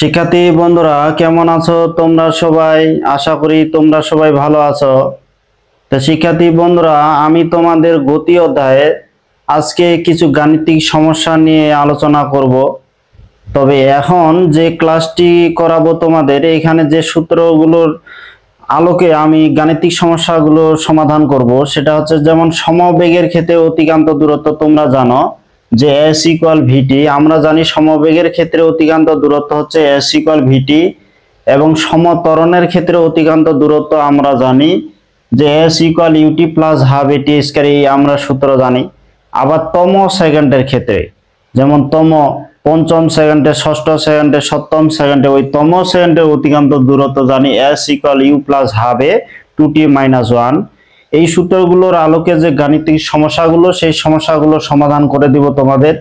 শিক্ষার্থী বন্ধুরা কেমন আছো তোমরা সবাই? আশা করি তোমরা সবাই ভালো আছো। তো শিক্ষার্থী বন্ধুরা, আমি তোমাদের গতি অধ্যায়ে আজকে কিছু গাণিতিক সমস্যা নিয়ে আলোচনা করব। তবে এখন যে ক্লাসটি করাবো তোমাদের, এখানে যে সূত্রগুলোর আলোকে আমি গাণিতিক সমস্যাগুলো সমাধান করব, সেটা হচ্ছে যেমন সমবেগের ক্ষেত্রে অতিক্রান্ত দূরত্ব তোমরা জানো যে s ইকুয়াল ভিটি। আমরা জানি সমবেগের ক্ষেত্রে অতিক্রান্ত দূরত্ব হচ্ছে s ইকুয়াল ভিটি, এবং সমত্বরণের ক্ষেত্রে অতিক্রান্ত দূরত্ব আমরা জানি যে s equal u t plus half a t square, এই আমরা সূত্র জানি। আবার তম সেকেন্ডের ক্ষেত্রে, যেমন তম, পঞ্চম সেকেন্ডে, ষষ্ঠ সেকেন্ডে, সপ্তম সেকেন্ডে, ওই তম সেকেন্ডের অতিক্রান্ত দূরত্ব জানি s equal u plus half a 2t minus 1। এই সূত্রগুলোর আলোকে যে গাণিতিক সমস্যাগুলো, সেই সমস্যাগুলো সমাধান করে দিব তোমাদের।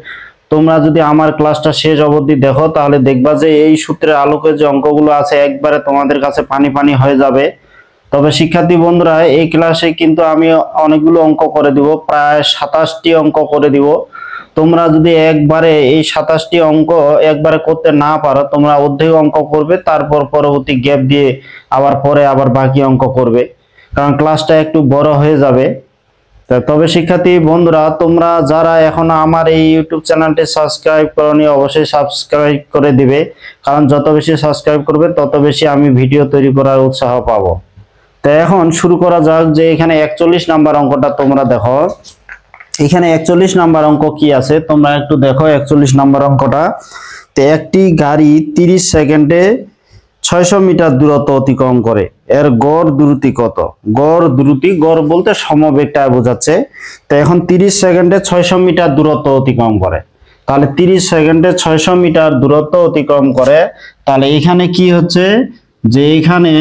তোমরা যদি আমার ক্লাসটা শেষ অবধি দেখো, তাহলে দেখবা যে এই সূত্রের আলোকে যে অঙ্কগুলো আছে একবারে তোমাদের কাছে পানি পানি হয়ে যাবে। তবে শিক্ষার্থী বন্ধুরা, এই ক্লাসে কিন্তু আমি অনেকগুলো অঙ্ক করে দিব, প্রায় 27টি অঙ্ক করে দিব। তোমরা যদি একবারে এই 27টি অঙ্ক একবারে করতে না পারো, তোমরা অর্ধেক অঙ্ক করবে, তারপর পরবর্তী গ্যাপ দিয়ে আবার বাকি অঙ্ক করবে, কারণ ক্লাসটা একটু বড় হয়ে যাবে। তবে শিক্ষার্থী বন্ধুরা, তোমরা যারা এখনো আমার এই ইউটিউব চ্যানেলটি সাবস্ক্রাইব করনি, অবশ্যই সাবস্ক্রাইব করে দিবে, কারণ যত বেশি সাবস্ক্রাইব করবে তত বেশি আমি ভিডিও তৈরি করার উৎসাহ পাবো। তো এখন শুরু করা যাক। যে এখানে 41 নাম্বার অঙ্কটা তোমরা দেখো, এখানে 41 নাম্বার অঙ্ক কি আছে তোমরা একটু দেখো। 41 নাম্বার অঙ্কটা, তো একটি গাড়ি 30 সেকেন্ডে 600 মিটার দূরত্ব অতিক্রম করে, এর গড় দ্রুতি কত? গড় দ্রুতি, গড় বলতে সমবেগটা বোঝাচ্ছে। তো এখন 30 সেকেন্ডে 600 মিটার দূরত্ব অতিক্রম করে, তাহলে 30 সেকেন্ডে 600 মিটার দূরত্ব অতিক্রম করে, তাহলে এখানে কি হচ্ছে যে এখানে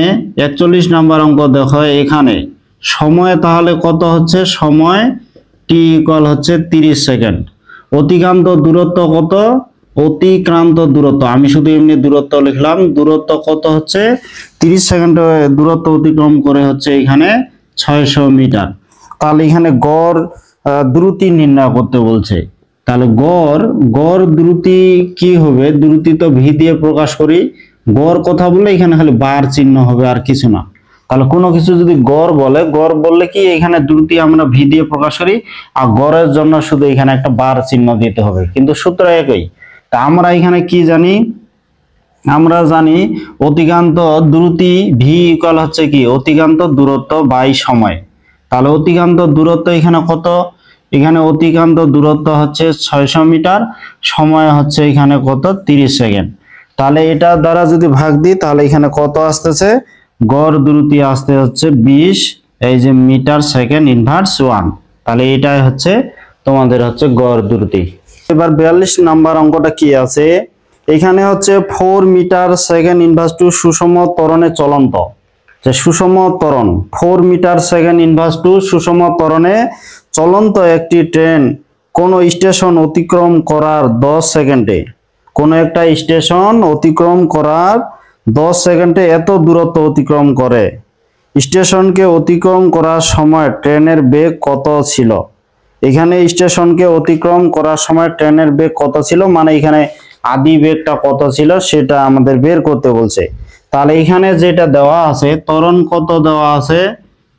41 নাম্বার অঙ্ক দেখো, এখানে সময় তাহলে কত হচ্ছে? সময় টি ইকুয়াল হচ্ছে 30 সেকেন্ড। অতিক্রান্ত দূরত্ব কত? অতিক্রান্ত দূরত্ব, আমি শুধু এমনি দূরত্ব লিখলাম, দূরত্ব কত হচ্ছে? 30 সেকেন্ড দূরত্ব অতিক্রম করে হচ্ছে এখানে 600 মিটার। তাহলে এখানে গড় দ্রুতি নির্ণয় করতে বলছে। তাহলে গড় দ্রুতি কি হবে? দ্রুতি তো ভি দিয়ে প্রকাশ করি, গড় কথা বললে এখানে খালি বার চিহ্ন হবে, আর কিছু না। তাহলে কোনো কিছু যদি গড় বললে কি এখানে দ্রুতি আমরা ভি দিয়ে প্রকাশ করি, আর গড়ের জন্য শুধু এখানে একটা বার চিহ্ন দিতে হবে, কিন্তু সূত্র একই। তা আমরা এখানে কি জানি? আমরা জানি অতিক্রান্ত দ্রুতি ভি ইকুয়াল হচ্ছে কি? অতিক্রান্ত দূরত্ব বাই সময়। তাহলে অতিক্রান্ত দূরত্ব এখানে কত? এখানে অতিক্রান্ত দূরত্ব হচ্ছে 600 মিটার, সময় হচ্ছে এখানে কত? 30 সেকেন্ড। তাহলে এটা দ্বারা যদি ভাগ দিই, তাহলে এখানে কত আসতেছে? গড় দ্রুতি আসতে হচ্ছে 20, এই যে মিটার সেকেন্ড ইনভার্স 1। তাহলে এটাই হচ্ছে তোমাদের হচ্ছে গড় দ্রুতি। এবার 42 নাম্বার অঙ্কটা কি আছে? এখানে হচ্ছে 4 মিটার সেকেন্ড ইনভার্স টু সুষম ত্বরণে চলন্ত, যে সুষম ত্বরণ 4 মিটার সেকেন্ড ইনভার্স টু সুষম ত্বরণে চলন্ত একটি ট্রেন কোন স্টেশন অতিক্রম করার 10 সেকেন্ডে, কোন একটা স্টেশন অতিক্রম করার 10 সেকেন্ডে এত দূরত্ব অতিক্রম করে, স্টেশনকে অতিক্রম করার সময় ট্রেনের বেগ কত ছিল? এখানে স্টেশনকে অতিক্রম করার সময় ট্রেনের বেগ কত ছিল, মানে এখানে আদি বেগটা কত ছিল সেটা আমাদের বের করতে বলছে। তাহলে এখানে যেটা দেওয়া আছে, ত্বরণ কত দেওয়া আছে,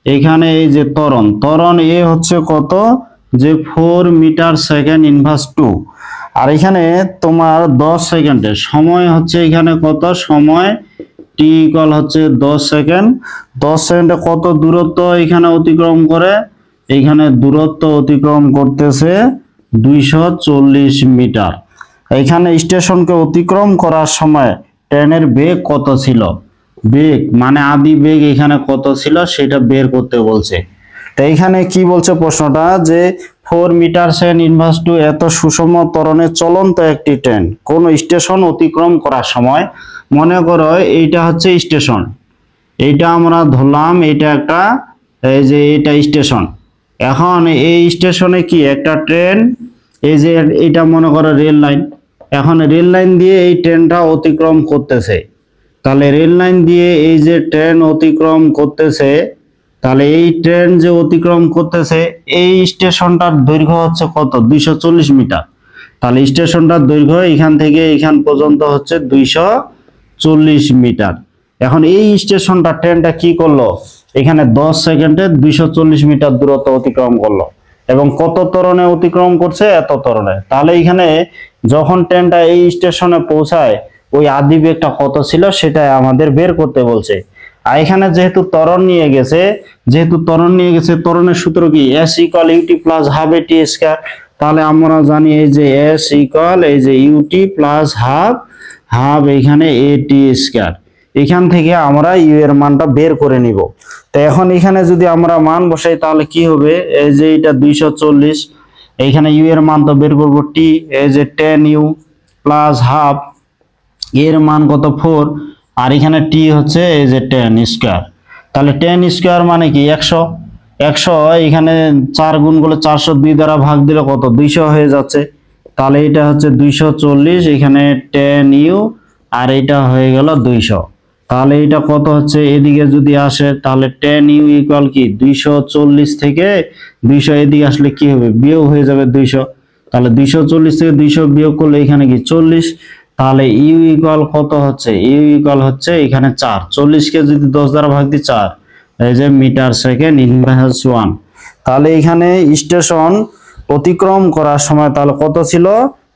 এখানে এই যে ত্বরণ এ হচ্ছে কত? যে 4 মিটার সেকেন্ড ইনভার্স 2, আর এখানে তোমার 10 সেকেন্ডের সময় হচ্ছে এখানে কত? সময় টি ইকুয়াল হচ্ছে 10 সেকেন্ড। 10 সেকেন্ডে কত দূরত্ব এখানে অতিক্রম করে? এইখানে দূরত্ব অতিক্রম করতেছে 240 মিটার। এখানে স্টেশনকে অতিক্রম করার সময় ট্রেনের বেগ কত ছিল? বেগ মানে আদি বেগ এখানে কত ছিল সেটা বের করতে বলছে। তো এইখানে কি বলছে প্রশ্নটা, যে 4 মিটার সেকেন্ড ইনভার্স টু এত সুষম ত্বরণে চলন্ত একটি ট্রেন কোন স্টেশন অতিক্রম করার সময়, মনে করো এইটা হচ্ছে স্টেশন, এইটা আমরা ধরলাম এইটা একটা, এই যে এটা স্টেশন। এখন এই স্টেশনে কি একটা ট্রেন, এই যে এটা মনে করো রেল লাইন, এখন রেল লাইন দিয়ে এই ট্রেনটা অতিক্রম করতেছে। তাহলে রেল লাইন দিয়ে এই যে ট্রেন অতিক্রম করতেছে, তাহলে এই ট্রেন যে অতিক্রম করতেছে এই স্টেশনটার দৈর্ঘ্য হচ্ছে কত? 240 মিটার। তাহলে স্টেশনটার দৈর্ঘ্য এখান থেকে এখান পর্যন্ত হচ্ছে 240 40 মিটার। এখন এই স্টেশনটা ট্রেনটা কি করলো, এখানে 10 সেকেন্ডে 240 মিটার দূরত্ব অতিক্রম করলো এবং কত ত্বরণে অতিক্রম করছে, এত ত্বরণে। তাহলে এখানে যখন ট্রেনটা এই স্টেশনে পৌঁছায় ওই আদি বেগটা কত ছিল সেটা আমাদের বের করতে বলছে। আর এখানে যেহেতু ত্বরণ নিয়ে গেছে, ত্বরণের সূত্র কি, s equal u t plus half a t square. তাহলে আমরা জানি এই যে s ইকুয়াল এই যে ইউটি প্লাস হাফ এখানে এটি স্কয়ার। এখান থেকে আমরা ইউ এর মানটা বের করে নিব। তো এখন এখানে যদি আমরা মান বসাই তাহলে কি হবে, এই যে এটা 240, এইখানে ইউ এর মান তো বের করব টি, এই যে 10 ইউ প্লাস হাফ, এর মান কত 4, আর এখানে টি হচ্ছে এই যে 10 স্কয়ার। তাহলে 10 স্কয়ার মানে কি 100, এখানে 4 গুণ করলে 402 দ্বারা ভাগ দিলে কত 200 হয়ে যাচ্ছে। তাহলে এটা হচ্ছে 240, এখানে 10 ইউ আর এটা হয়ে গেল 200। তাহলে এটা কত হচ্ছে, এদিকে যদি আসে তাহলে 10 ইউ ইকুয়াল কি 240 থেকে 200 এদিকে আসলে কি হবে, বিয়োগ হয়ে যাবে 200। তাহলে 240 থেকে 200 বিয়োগ করলে এখানে কি 40। তাহলে ইউ ইকুয়াল কত হচ্ছে, ইউ ইকুয়াল হচ্ছে এখানে 4, 40 কে যদি 10 দ্বারা ভাগ দিই 4, এই যে মিটার সেকেন্ড ইনভার্স 1। তাহলে এখানে স্টেশন অতিক্রম করার সময় তাহলে কত ছিল,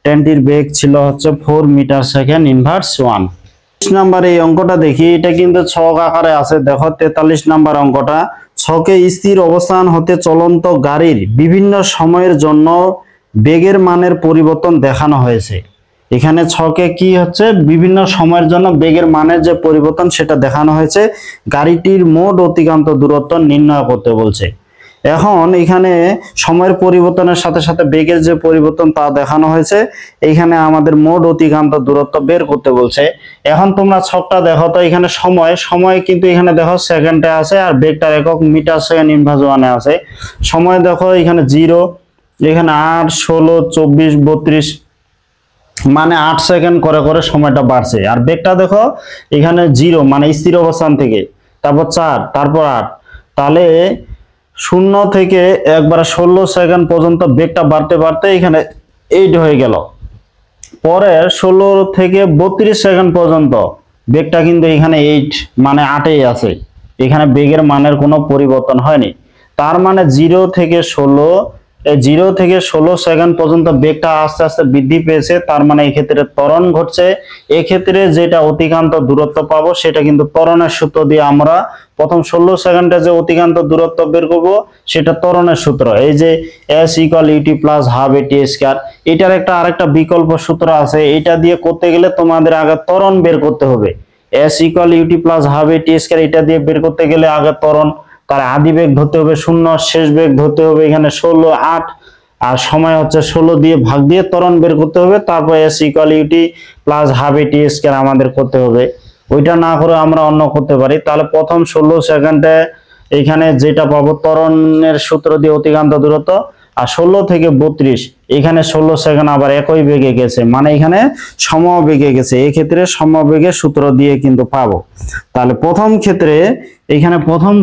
ট্রেনটির বেগ ছিল হচ্ছে 4 মিটার সেকেন্ড ইনভার্স 1। 30 নাম্বার এই অঙ্কটা দেখি, এটা কিন্তু ছক আকারে আছে। দেখো 43 নাম্বার অঙ্কটা, ছকে স্থির অবস্থান হতে চলন্ত গাড়ির বিভিন্ন সময়ের জন্য বেগের মানের পরিবর্তন দেখানো হয়েছে। এখানে ছকে কি হচ্ছে, বিভিন্ন সময়ের জন্য বেগের মানের যে পরিবর্তন সেটা দেখানো হয়েছে। গাড়িটির মোট অতিক্রান্ত দূরত্ব নির্ণয় করতে বলছে। এখন এখানে সময়ের পরিবর্তনের সাথে সাথে বেগের যে পরিবর্তন তা দেখানো হয়েছে। এখানে আমাদের মোট অতিক্রান্ত দূরত্ব বের করতে বলছে। এখন তোমরা ছকটা দেখো তো, এখানে সময় কিন্তু এখানে দেখো সেকেন্ডে আছে আর বেগটার একক মিটার সেকেন্ড ইনভার্স 1 আছে। সময় দেখো এখানে 0, এখানে 8, 16, 24, 32, মানে 8 সেকেন্ড করে করে সময়টা বাড়ছে। আর বেগটা দেখো এখানে 0 মানে স্থির অবস্থান থেকে, তারপর 4, তারপর 8, তাহলে 0 থেকে একবার 16 সেকেন্ড পর্যন্ত বেগটা বাড়তে বাড়তে এখানে 8 হয়ে গেল। পরে 16 থেকে 32 সেকেন্ড পর্যন্ত বেগটা কিন্তু এখানে 8 মানে 8এই আছে। এখানে বেগের মানের কোনো পরিবর্তন হয়নি। তার মানে 0 থেকে 16 সেকেন্ড পর্যন্ত বেগটা আস্তে আস্তে বৃদ্ধি পেয়েছে। তার মানে এই ক্ষেত্রে ত্বরণ ঘটছে। এই ক্ষেত্রে যেটা অতিক্রান্ত দূরত্ব পাবো সেটা কিন্তু ত্বরণের সূত্র দিয়ে আমরা প্রথম 16 সেকেন্ডে যে অতিক্রান্ত দূরত্ব বের করব সেটা ত্বরণের সূত্র, এই যে s equal u t plus half a t square. এটার আরেকটা বিকল্প সূত্র আছে, এটা দিয়ে করতে গেলে তোমাদের আগে ত্বরণ বের করতে হবে। s equal u t plus half a t square, এটা দিয়ে বের করতে গেলে আগে ত্বরণ, তার আদি বেগ ধরতে হবে 0, শেষ বেগ ধরতে হবে এখানে 16, 8, আর সময় হচ্ছে 16 দিয়ে ভাগ দিয়ে ত্বরণ বের করতে হবে। তারপর s equal u t plus half a t square আমাদের করতে হবে। ওইটা না করে আমরা অন্য করতে পারি। তাহলে প্রথম 16 সেকেন্ডে এখানে যেটা পাবো ত্বরণের সূত্র দিয়ে অতিক্রান্ত দূরত্ব, আর 16 থেকে 32 এখানে 16 সেকেন্ড আবার একই বেগে গেছে, মানে এখানে সমবেগে গেছে। এই ক্ষেত্রে সমবেগের সূত্র দিয়ে কিন্তু পাবো। তাহলে প্রথম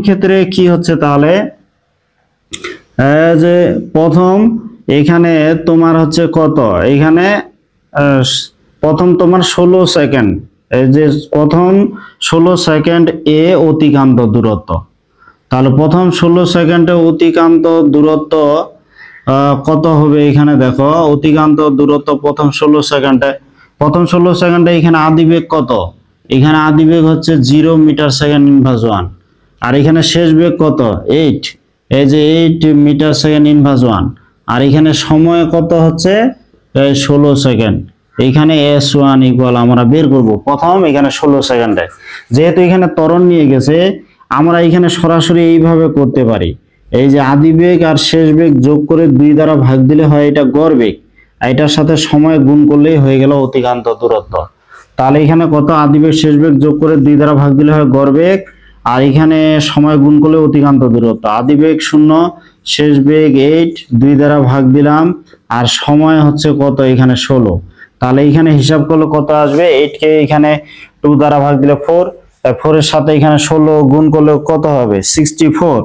ক্ষেত্রে কি হচ্ছে, তাহলে যে প্রথম এখানে তোমার হচ্ছে কত, এখানে প্রথম তোমার 16 সেকেন্ড, এই যে প্রথম 16 সেকেন্ড এ অতিক্রান্ত দূরত্ব। তাহলে প্রথম 16 সেকেন্ডে অতিক্রান্ত দূরত্ব কত হবে, এখানে দেখো অতিক্রান্ত দূরত্ব প্রথম 16 সেকেন্ডে এখানে আদি বেগ কত, এখানে আদি বেগ হচ্ছে 0 মিটার সেকেন্ড ইনভার্স 1, আর এখানে শেষ বেগ কত 8, এই যে 8 মিটার সেকেন্ড ইনভার্স 1, আর এখানে সময় কত হচ্ছে 16 সেকেন্ড। এখানে s1 ইকুয়াল আমরা বের করব প্রথম এখানে 16 সেকেন্ডে। যেহেতু এখানে ত্বরণ নিয়ে গেছে আমরা এখানে সরাসরি এইভাবে করতে পারি, এই যে আদি বেগ আর শেষ বেগ যোগ করে 2 দ্বারা ভাগ দিলে হয় এটা গড় বেগ, আর এটার সাথে সময় গুণ করলেই হয়ে গেল অতিক্রান্ত দূরত্ব। তাহলে এখানে কত, আদি বেগ শেষ বেগ যোগ করে 2 দ্বারা ভাগ দিলে হয় গড় বেগ, আর এখানে সময় গুণ করলে অতিক্রান্ত দূরত্ব। আদি বেগ 0, শেষ বেগ 8, 2 দ্বারা ভাগ দিলাম, আর সময় হচ্ছে কত এখানে 16। তাহলে এখানে হিসাব করলে কত আসবে, 8 কে এখানে 2 দ্বারা ভাগ দিলে 4, তাই 4 এর সাথে এখানে 16 গুণ করলে কত হবে 64।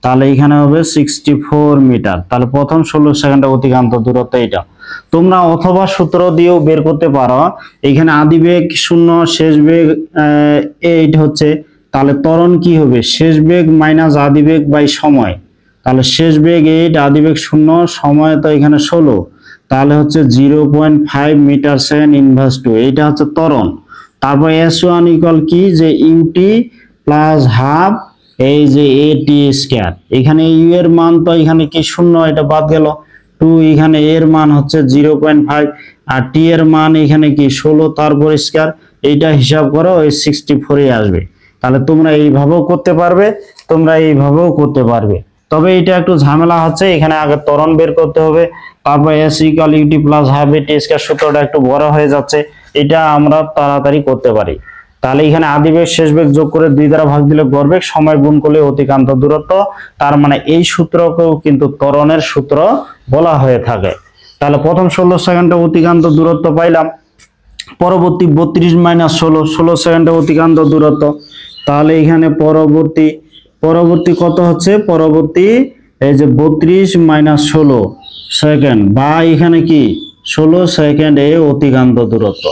তাহলে এখানে হবে 64 মিটার। তাহলে প্রথম 16 সেকেন্ডে অতিক্রান্ত দূরত্ব এটা। তোমরা অথবা সূত্র দিয়েও বের করতে পারো। এখানে আদি বেগ 0, শেষ বেগ 8 হচ্ছে, তাহলে ত্বরণ কি হবে, শেষ বেগ মাইনাস আদি বেগ বাই সময়। তাহলে শেষ বেগ 8, আদি বেগ 0, সময় তো এখানে 16, তাহলে হচ্ছে 0.5 মিটার সেকেন্ড ইনভার্স 2, এইটা হচ্ছে ত্বরণ। তারপর S1 ইকুয়াল কি, যে ইউটি প্লাস হাফ এই যে এটি স্কয়ার। এখানে ইউ এর মান তো এখানে কি 0, এটা বাদ গেল, 2, এখানে এর মান হচ্ছে 0.5, আর টি এর মান এখানে কি 16, তারপর স্কয়ার, এইটা হিসাব করো, ওই 64 আসবে। তাহলে তোমরা এইভাবেও করতে পারবে, তবে এটা একটু ঝামেলা হচ্ছে, এখানে আগে ত্বরণ বের করতে হবে, তারপর s equal u t plus half a t square, সূত্রটা একটু বড় হয়ে যাচ্ছে, এটা আমরা তাড়াতাড়ি করতে পারি। তাহলে এখানে আদি বেগ শেষ বেগ যোগ করে 2 দ্বারা ভাগ দিলে গড় বেগ, সময় গুণ করলে অতিক্রান্ত দূরত্ব। তার মানে এই সূত্রকেও কিন্তু ত্বরণের সূত্র বলা হয়ে থাকে। তাহলে প্রথম 16 সেকেন্ডে অতিক্রান্ত দূরত্ব পাইলাম, পরবর্তী 32 মাইনাস 16 সেকেন্ডে অতিক্রান্ত দূরত্ব। তাহলে এখানে পরবর্তী কত হচ্ছে, পরবর্তী এই যে 32 মাইনাস 16 সেকেন্ড, বা এখানে কি 16 সেকেন্ডে অতিক্রান্ত দূরত্ব।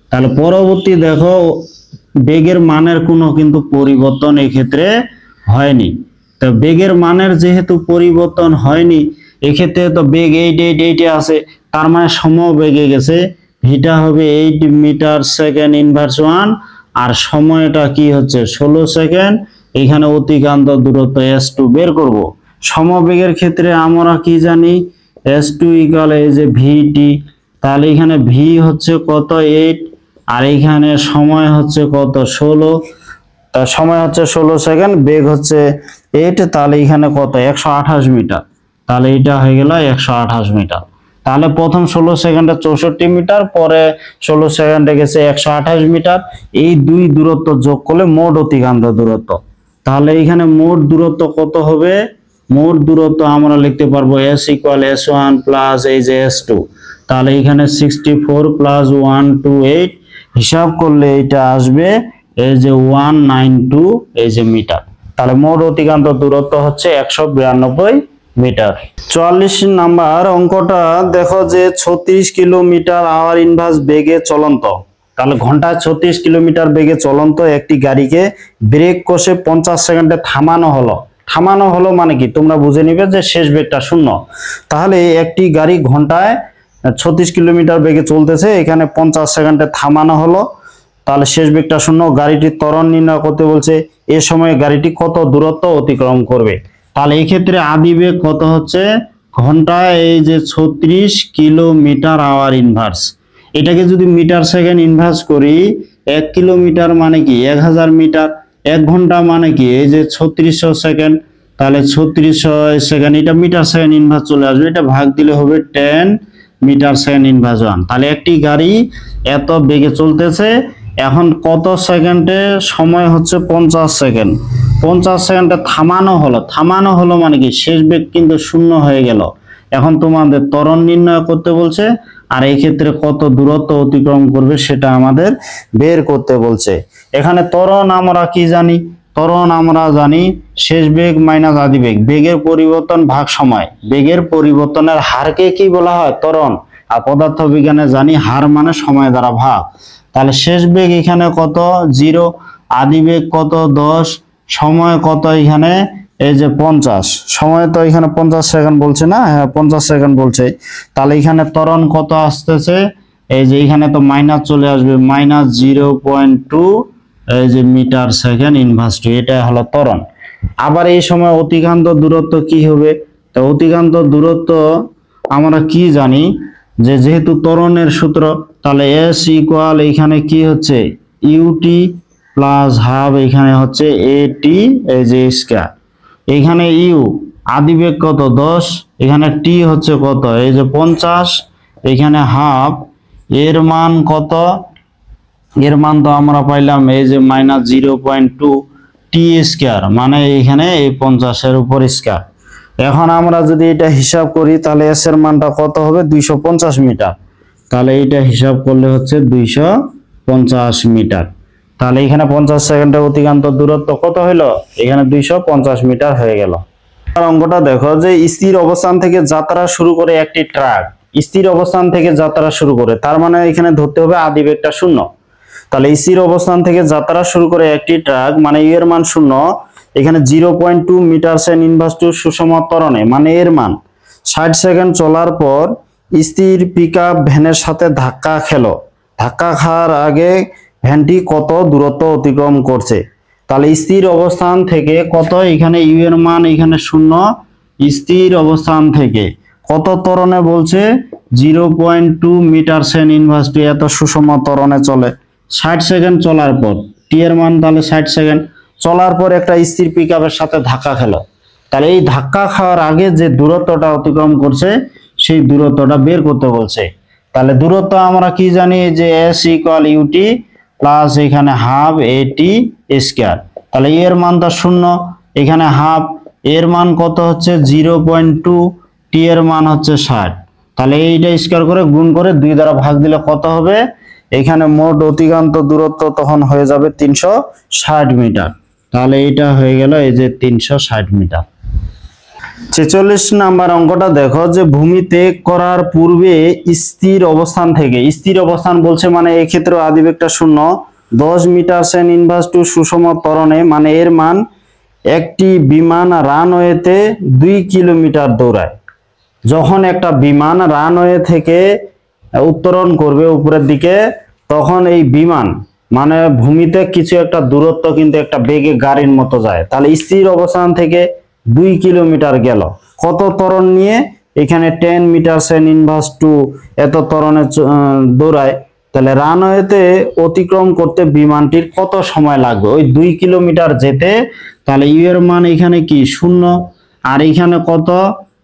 তাহলে পরবর্তী দেখো বেগের মানের কোনো কিন্তু পরিবর্তন এই ক্ষেত্রে হয়নি। তো বেগের মানের যেহেতু পরিবর্তন হয়নি, এক্ষেত্রে তো বেগ 8 আছে, তার মানে সমবেগে গেছে, ভিটা হবে 8 মিটার সেকেন্ড ইনভার্স 1, আর সময়টা কি হচ্ছে 16 সেকেন্ড। এখানে অতিক্রান্ত দূরত্ব S2 বের করব। সমবেগের ক্ষেত্রে আমরা কি জানি, S2 ইকুয়াল এই যে ভিটি, তাহলে এখানে ভি হচ্ছে কত 8, আর এখানে সময় হচ্ছে কত 16, তার সময় হচ্ছে 16 সেকেন্ড, বেগ হচ্ছে 8, তাহলে এখানে কত 128 মিটার। তাহলে এটা হয়ে গেল 128 মিটার। তাহলে প্রথম 16 সেকেন্ডে 64 মিটার, পরে 16 সেকেন্ডে গেছে 128 মিটার। এই দুই দূরত্ব যোগ করলে মোট অতিক্রান্ত দূরত্ব। তাহলে এখানে মোট দূরত্ব কত হবে, মোট দূরত্ব আমরা লিখতে পারবো S ইকুয়াল S1 প্লাস এই যে S2। তাহলে এখানে 64 প্লাস 128 হিসাব করলে এটা আসবে এই যে 192 এই যে মিটার। তাহলে মোট অতিক্রান্ত দূরত্ব হচ্ছে 192 মিটার। 44 নাম্বার অঙ্কটা দেখো যে 36 কিলোমিটার আওয়ার ইনভার্স বেগে চলন্ত, তাহলে ঘন্টায় 36 কিলোমিটার বেগে চলন্ত একটি গাড়িকে ব্রেক কষে 50 সেকেন্ডে থামানো হলো মানে কি তোমরা বুঝে নিবে যে শেষ বেগটা 0। তাহলে একটি গাড়ি ঘন্টায় 36 কিলোমিটার বেগে চলতেছে, এখানে 50 সেকেন্ডে থামানো হলো, তাহলে শেষ বেগটা 0। গাড়িটির ত্বরণ নির্ণয় করতে বলছে, এ সময় গাড়িটি কত দূরত্ব অতিক্রম করবে। তাহলে এই ক্ষেত্রে আদি বেগ কত হচ্ছে, ঘন্টায় এই যে 36 কিলোমিটার আওয়ার ইনভার্স, এটাকে যদি মিটার সেকেন্ড ইনভার্স করি, 1 কিলোমিটার মানে কি 1000 মিটার, 1 ঘন্টা মানে কি এই যে 3600 সেকেন্ড, তাহলে 3600 সেকেন্ড, এটা মিটার সেকেন্ড ইনভার্স চলে আসবে, এটা ভাগ দিলে হবে 10 মিটার সেকেন্ড ইনভার্স 1। তাহলে একটি গাড়ি এত বেগে চলতেছে, এখন কত সেকেন্ডে সময় হচ্ছে 50 সেকেন্ড, 50 সেকেন্ডে থামানো হলো মানে কি শেষ বেগ কিন্তু 0 হয়ে গেল। এখন তোমাদের ত্বরণ নির্ণয় করতে বলছে, আর এই ক্ষেত্রে কত দূরত্ব অতিক্রম করবে সেটা আমাদের বের করতে বলছে। এখানে ত্বরণ আমরা কি জানি, ত্বরণ আমরা জানি শেষ বেগ মাইনাস আদি বেগ, বেগের পরিবর্তন ভাগ সময়, বেগের পরিবর্তনের হারকে কি বলা হয় ত্বরণ, আর পদার্থ বিজ্ঞানে জানি হার মানে সময় দ্বারা ভাগ। তাহলে শেষ বেগ এখানে কত 0, আদি বেগ কত 10, সময় কত এখানে এই যে 50, সময় তো এখানে 50 সেকেন্ড বলছে না, হ্যাঁ 50 সেকেন্ড বলছে। তাহলে এখানে ত্বরণ কত আসতেছে, এই যে এখানে তো মাইনাস চলে আসবে, মাইনাস 0.2 এই যে মিটার সেকেন্ড ইনভার্স 2, এটা হলো ত্বরণ। আবার এই সময় অতিক্রান্ত দূরত্ব কি হবে, তো অতিক্রান্ত দূরত্ব আমরা কি জানি যে যেহেতু ত্বরণের সূত্র, তাহলে S ইকুয়াল এখানে কি হচ্ছে ইউটি প্লাস হাফ এখানে হচ্ছে এটি এই যে স্কয়ার। এখানে ইউ আদি বেগ কত 10, এখানে টি হচ্ছে কত এই যে 50, এখানে হাফ, এর মান কত, এর মান তো আমরা পাইলাম এই যে মাইনাস 0.2 টি স্কয়ার, মানে এখানে এই 50 এর উপর স্কয়ার। এখন আমরা যদি এটা হিসাব করি, তাহলে এস এর মানটা কত হবে 250 মিটার, তাহলে এটা হিসাব করলে হচ্ছে 250 মিটার। তাহলে এখানে 50 সেকেন্ডে অতিক্রান্ত দূরত্ব কত হলো, এখানে 250 মিটার হয়ে গেল। অঙ্কটা দেখো যে স্থির অবস্থান থেকে যাত্রা শুরু করে একটি ট্রাক, স্থির অবস্থান থেকে যাত্রা শুরু করে, তার মানে এখানে ধরতে হবে আদিবেগটা শূন্য। তাহলে স্থির অবস্থান থেকে যাত্রা শুরু করে একটি ট্রাক মানে এর মান শূন্য। এখানে 0.2 মিটার সেকেন্ড ইনভার্স টু সুষম ত্বরণে মানে এর মান 60 সেকেন্ড চলার পর স্থির পিকআপ ভ্যানের সাথে ধাক্কা খেলো। ধাক্কা খাওয়ার আগে ভ্যানটি কত দূরত্ব অতিক্রম করছে। তাহলে স্থির অবস্থান থেকে কত, এখানে ইউ এর মান এখানে শূন্য, স্থির অবস্থান থেকে কত ত্বরণে বলছে 0.2 মিটার সেকেন্ড ইনভার্স টু, এত সুষম ত্বরণে চলে 60 সেকেন্ড চলার পর, টি এর মান তাহলে 60 সেকেন্ড চলার পর একটা স্থির পিকআপের সাথে ধাক্কা খেলো। তাহলে এই ধাক্কা খাওয়ার আগে যে দূরত্বটা অতিক্রম করছে সেই দূরত্বটা বের করতে বলছে। তাহলে দূরত্ব আমরা কি জানি যে এস ইকুয়াল ইউটি প্লাস এখানে হাফ এটি স্কয়ার। তাহলে এর মানটা শূন্য, এখানে হাফ, এর মান কত হচ্ছে 0.2, টি এর মান হচ্ছে 60। তাহলে এইটা স্কয়ার করে গুণ করে 2 দ্বারা ভাগ দিলে কত হবে, এখানে মোট অতিক্রান্ত দূরত্ব তখন হয়ে যাবে 360 মিটার। তাহলে এটা হয়ে গেল এই যে 360 মিটার। 46 নাম্বার অঙ্কটা দেখো যে ভূমিতে করার পূর্বে স্থির অবস্থান থেকে, স্থির অবস্থান বলছে মানে এই ক্ষেত্রে আদিবেগটা শূন্য, 10 মিটার সেকেন্ড ইনভার্স টু সুষম ত্বরণে মানে এর মান একটি বিমান রানওয়েতে 2 কিলোমিটার দৌড়ায়। যখন একটা বিমান রানওয়ে থেকে উত্তরণ করবে উপরের দিকে, তখন এই বিমান মানে ভূমিতে কিছু একটা দূরত্ব কিন্তু একটা বেগে গাড়ির মতো যায়। তাহলে স্থির অবস্থান থেকে 2 কিলোমিটার গেল কত ত্বরণ নিয়ে, এখানে 10 মিটার সেকেন্ড ইনভার্স টু এত ত্বরণে দৌড়ায়। তাহলে রানওয়েতে অতিক্রম করতে বিমানটির কত সময় লাগবে ওই 2 কিলোমিটার যেতে। তাহলে ইউ এর মান এখানে কি শূন্য, আর এখানে কত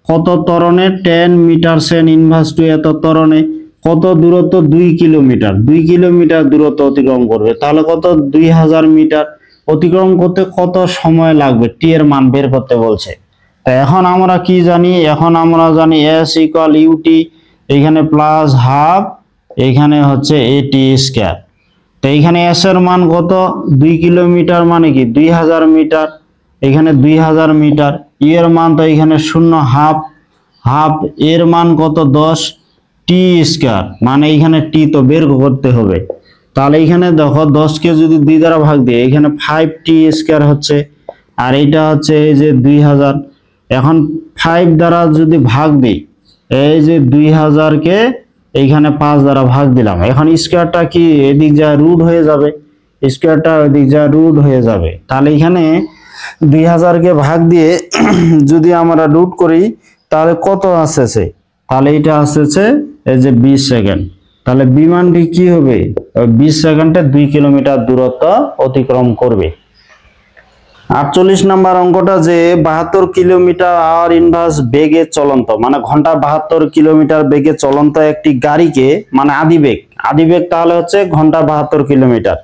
কত ত্বরণে 10 মিটার সেকেন্ড ইনভার্স টু এত ত্বরণে কত দূরত্ব 2 কিলোমিটার, 2 কিলোমিটার দূরত্ব অতিক্রম করবে। তাহলে কত 2000 মিটার অতিক্রম করতে কত সময় লাগবে, টি এর মান বের করতে বলছে। তো এখন আমরা কি জানি, এখন আমরা জানি এস ইকুয়াল ইউটি, এখানে প্লাস হাফ এখানে হচ্ছে এটি স্কয়ার। তো এখানে এস এর মান কত 2 কিলোমিটার মানে কি 2000 মিটার, এখানে 2000 মিটার, ই এর মান তো এখানে শূন্য, হাফ হাফ এর মান কত 10 টি স্কয়ার মানে এখানে টি তো বের করতে হবে। তাহলে এখানে দেখো 10 কে যদি 2 দ্বারা ভাগ দিই এখানে 5 টি স্কয়ার হচ্ছে, আর এটা হচ্ছে এই যে 2000। এখন 5 দ্বারা যদি ভাগ দিই, এই যে 2000 কে এইখানে 5 দ্বারা ভাগ দিলাম, এখন স্কয়ারটা কি এদিক যা রুট হয়ে যাবে, স্কয়ারটা ওইদিক যা রুট হয়ে যাবে। তাহলে এখানে 2000 কে ভাগ দিয়ে যদি আমরা রুট করি তাহলে কত আসছে, তাহলে এটা আসছে এই যে 20 সেকেন্ড। তাহলে বিমানটি কি হবে 20 সেকেন্ডে 2 কিলোমিটার দূরত্ব অতিক্রম করবে। 48 নাম্বার অঙ্কটা যে 72 কিলোমিটার আওয়ার ইনভার্স বেগে চলন্ত মানে ঘন্টা 72 কিলোমিটার বেগে চলন্ত একটি গাড়িকে মানে আদিবেগ, আদিবেগ তাহলে হচ্ছে ঘন্টা 72 কিলোমিটার,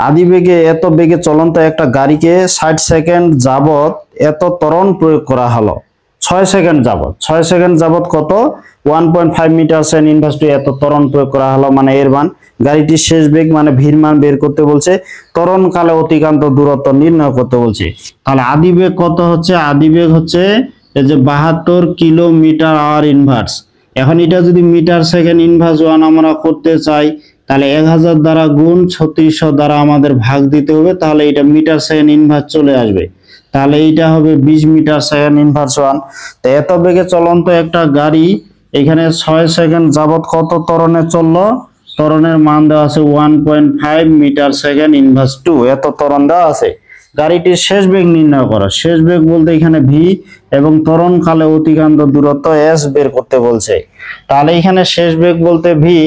আদিবেগে এত বেগে চলন্ত একটা গাড়িকে 60 সেকেন্ড যাবত এত ত্বরণ প্রয়োগ করা হলো। 6 সেকেন্ড যাবত, 6 সেকেন্ড যাবত কত 1.5 মিটার সেকেন্ড ইনভার্স টু এত ত্বরণ প্রয়োগ করা হলো মানে এর মান। গাড়িটির শেষ বেগ মানে ভির মান বের করতে বলছে, ত্বরণ কালে অতিক্রান্ত দূরত্ব নির্ণয় করতে বলছে। তাহলে আদিবেগ কত হচ্ছে, আদিবেগ হচ্ছে এই যে 72 কিলোমিটার আওয়ার ইনভার্স। এখন এটা যদি মিটার সেকেন্ড ইনভার্স 1 আমরা করতে চাই তাহলে 1000 দ্বারা গুণ 3600 দ্বারা আমাদের ভাগ দিতে হবে, তাহলে এটা মিটার সেকেন্ড ইনভার্স চলে আসবে। তাহলে এইটা হবে 20 মিটার সেকেন্ড ইনভার্স 1। তো এত বেগে চলন্ত একটা গাড়ি এখানে 6 সেকেন্ড যাবত কত ত্বরণে চললো, ত্বরণের মান দেওয়া আছে 1.5 মিটার সেকেন্ড ইনভার্স 2 এত ত্বরণ দেওয়া আছে। গাড়িটির শেষ বেগ নির্ণয় করা, শেষ বেগ বলতে এখানে ভি এবং ত্বরণ কালে অতিক্রান্ত দূরত্ব এস বের করতে বলছে। তাহলে এখানে শেষ বেগ বলতে ভি,